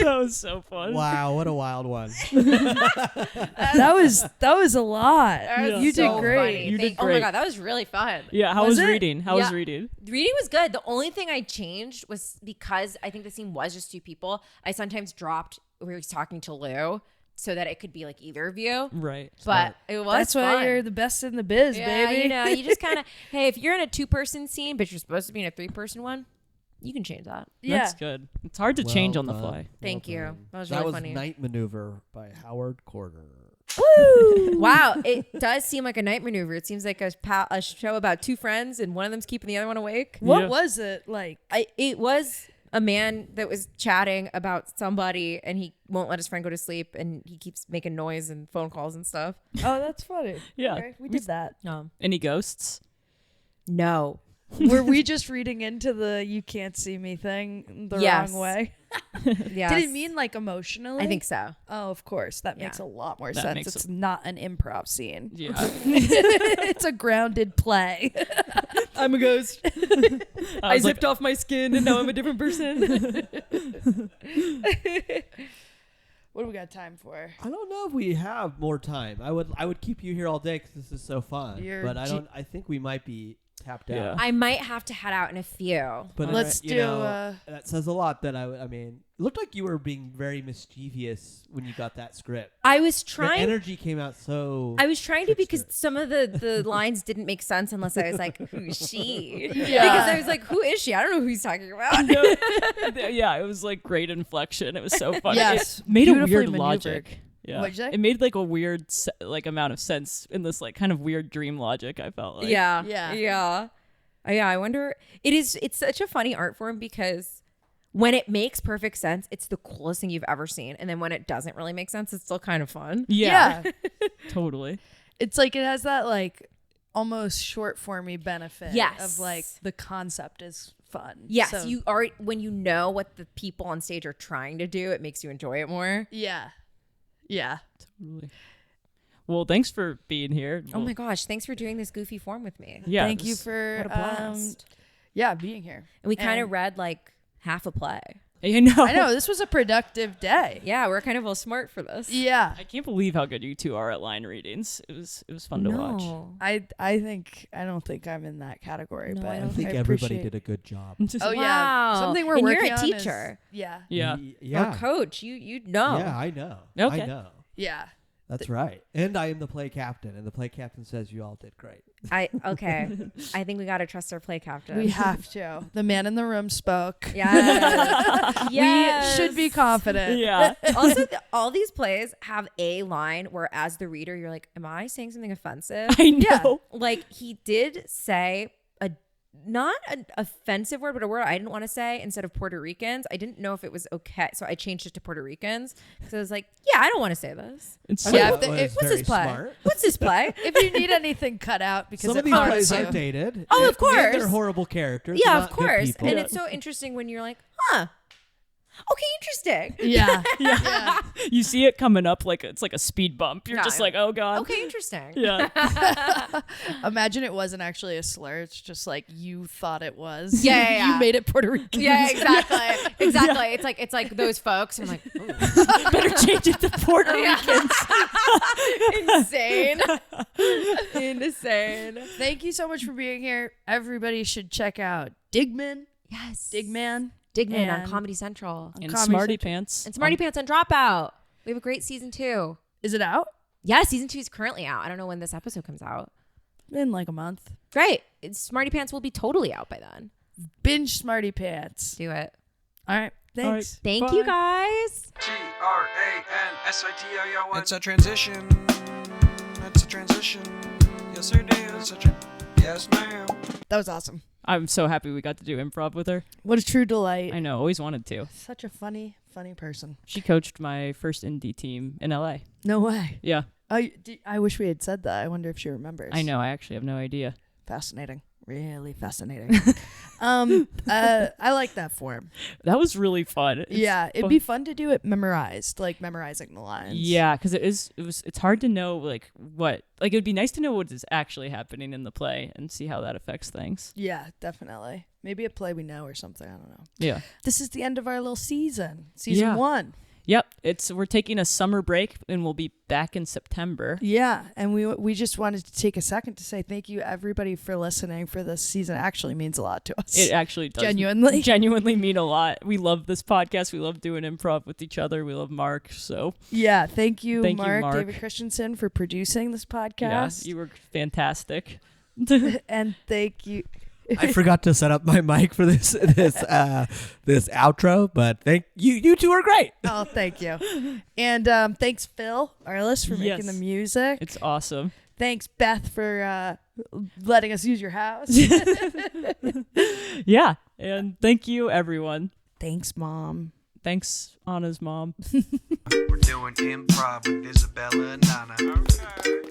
That was so fun. Wow, what a wild one. that was a lot. Yeah. You So did great. funny. You did Oh my great. god, that was really fun. Yeah, how Was was it? reading? How was Yeah. reading? The reading was good. The only thing I changed was because I think the scene was just two people. I sometimes dropped where he was talking to Lou so that it could be like either of you. Right. But it was That's why fun. you're the best in the biz, yeah, baby. you know, you just kind of hey, if you're in a 2-person scene, but you're supposed to be in a 3-person one, you can change that. Yeah. That's good. It's hard to change on the Well fly. done. Thank you. done. That was That really was funny. Night Maneuver by Howard Korder. Wow, it does seem like a night maneuver. It seems like a show about two friends and one of them's keeping the other one awake. What Yeah. was it like? It was a man that was chatting about somebody and he won't let his friend go to sleep and he keeps making noise and phone calls and stuff. Oh, that's funny. Yeah. Okay, we did that. Any ghosts? No. Were we just reading into the "you can't see me" thing the Yes. wrong way? Yes. Did it mean like emotionally? I think so. Oh, of course. That makes Yeah. a lot more That sense. makes It's not an improv scene. Yeah. It's a grounded play. I'm a ghost. I was like, off my skin and now I'm a different person. What do we got time for? I don't know if we have more time. I would keep you here all day because this is so fun. You're But I think we might be tapped Yeah. out. I might have to head out in a few. But Let's you do, know, that says a lot. That I mean, it looked like you were being very mischievous when you got that script. I was The trying energy came out so. I was trying to because trickster. some of the lines didn't make sense unless I was like, who's she? Yeah. Because I was like, who is she? I don't know who he's talking about. yeah, it was like great inflection. It was so funny. Yes, It made a beautifully weird maneuvered. logic. Yeah. What'd you say? It made like a weird amount of sense in this like kind of weird dream logic, I felt like. Yeah. Yeah. Yeah. Yeah. I wonder. It's such a funny art form because when it makes perfect sense, it's the coolest thing you've ever seen. And then when it doesn't really make sense, it's still kind of fun. Yeah. Totally. It's like it has that like almost short formy benefit Yes. of like the concept is fun. Yes, So- you are. When you know what the people on stage are trying to do, it makes you enjoy it more. Yeah. Yeah. Totally. Well, thanks for being here. Oh my gosh! Thanks for doing this goofy form with me. Yeah. Thank you this- for What a blast! being here. And we kind and- of read like half a play. I know. I know this was a productive day. Yeah, we're kind of all smart for this. Yeah. I can't believe how good you two are at line readings. It was fun to watch. I don't think I'm in that category, No, but I I don't think I everybody appreciate- did a good job. Oh yeah, Wow. something we're And working you're a on is- teacher. yeah, Yeah. Yeah. Or coach. You know. Yeah, I know. Okay. I know. yeah. That's right. And I am the play captain, and the play captain says you all did great. Okay. I think we gotta trust our play captain. We have to. The man in the room spoke. Yes. Yes. We should be confident. Yeah. Also, all these plays have a line where, as the reader, you're like, "Am I saying something offensive?" I know. Like he did say not an offensive word, but a word I didn't want to say instead of Puerto Ricans. I didn't know if it was okay, so I changed it to Puerto Ricans. So I was like, "Yeah, I don't want to say this." It's Yeah, so- if the- was What's very this play? smart. What's this play? If you need anything cut out because Some it of these hurts plays you. are dated. Oh, of and course. They're horrible characters. Yeah, They're of not good course. people. And it's so interesting when you're like, "Huh, okay, interesting." Yeah. yeah. You see it coming up like it's like a speed bump. You're Yeah, just I like, oh god. Okay, interesting. Yeah. Imagine it wasn't actually a slur. It's just like you thought it was. Yeah, yeah, yeah. You made it Puerto Rican. Yeah, exactly. Exactly. It's like those folks. I'm like, ooh. Better change it to Puerto Ricans. Insane. Insane. Thank you so much for being here. Everybody should check out Digman. Yes. Digman. Digman on And- Comedy Central. And Comedy Smarty Central. Pants. And Smarty Pants on Dropout. We have a great season 2. Is it out? Yeah, season 2 is currently out. I don't know when this episode comes out. In like a month. Great. Smarty Pants will be totally out by then. Binge Smarty Pants. Do it. All right. Thanks. Thank Bye. you guys. Gransitio. It's a transition. It's a transition. Yes, it is. Yes, ma'am. That was awesome. I'm so happy we got to do improv with her. What a true delight. I know, always wanted to. Such a funny person. She coached my first indie team in LA. No way. Yeah, I wish we had said that. I wonder if she remembers. I know. I actually have no idea. Fascinating. Really fascinating. I like that form. That was really fun. It's Yeah, it'd fun. be fun to do it memorized, like memorizing the lines. Yeah, because it's hard to know like what it'd be nice to know what is actually happening in the play and see how that affects things. Yeah, definitely. Maybe a play we know or something. I don't know. Yeah. This is the end of our little season. Season Yeah. 1. Yep. We're taking a summer break and we'll be back in September. Yeah, and we just wanted to take a second to say thank you everybody for listening for this season. It actually means a lot to us. It actually does Genuinely. mean a lot. We love this podcast. We love doing improv with each other. We love Mark. So Yeah, thank you, Thank you, Mark, Mark. David Christensen, for producing this yeah, podcast. you were fantastic. And thank you. I forgot to set up my mic for this outro, but thank you. You two are great. Oh, thank you. And thanks, Phil Arliss, for making Yes. the music. It's awesome. Thanks, Beth, for letting us use your house. Yeah. And thank you, everyone. Thanks, Mom. Thanks, Anna's mom. We're doing improv with Isabella and Nana. Okay.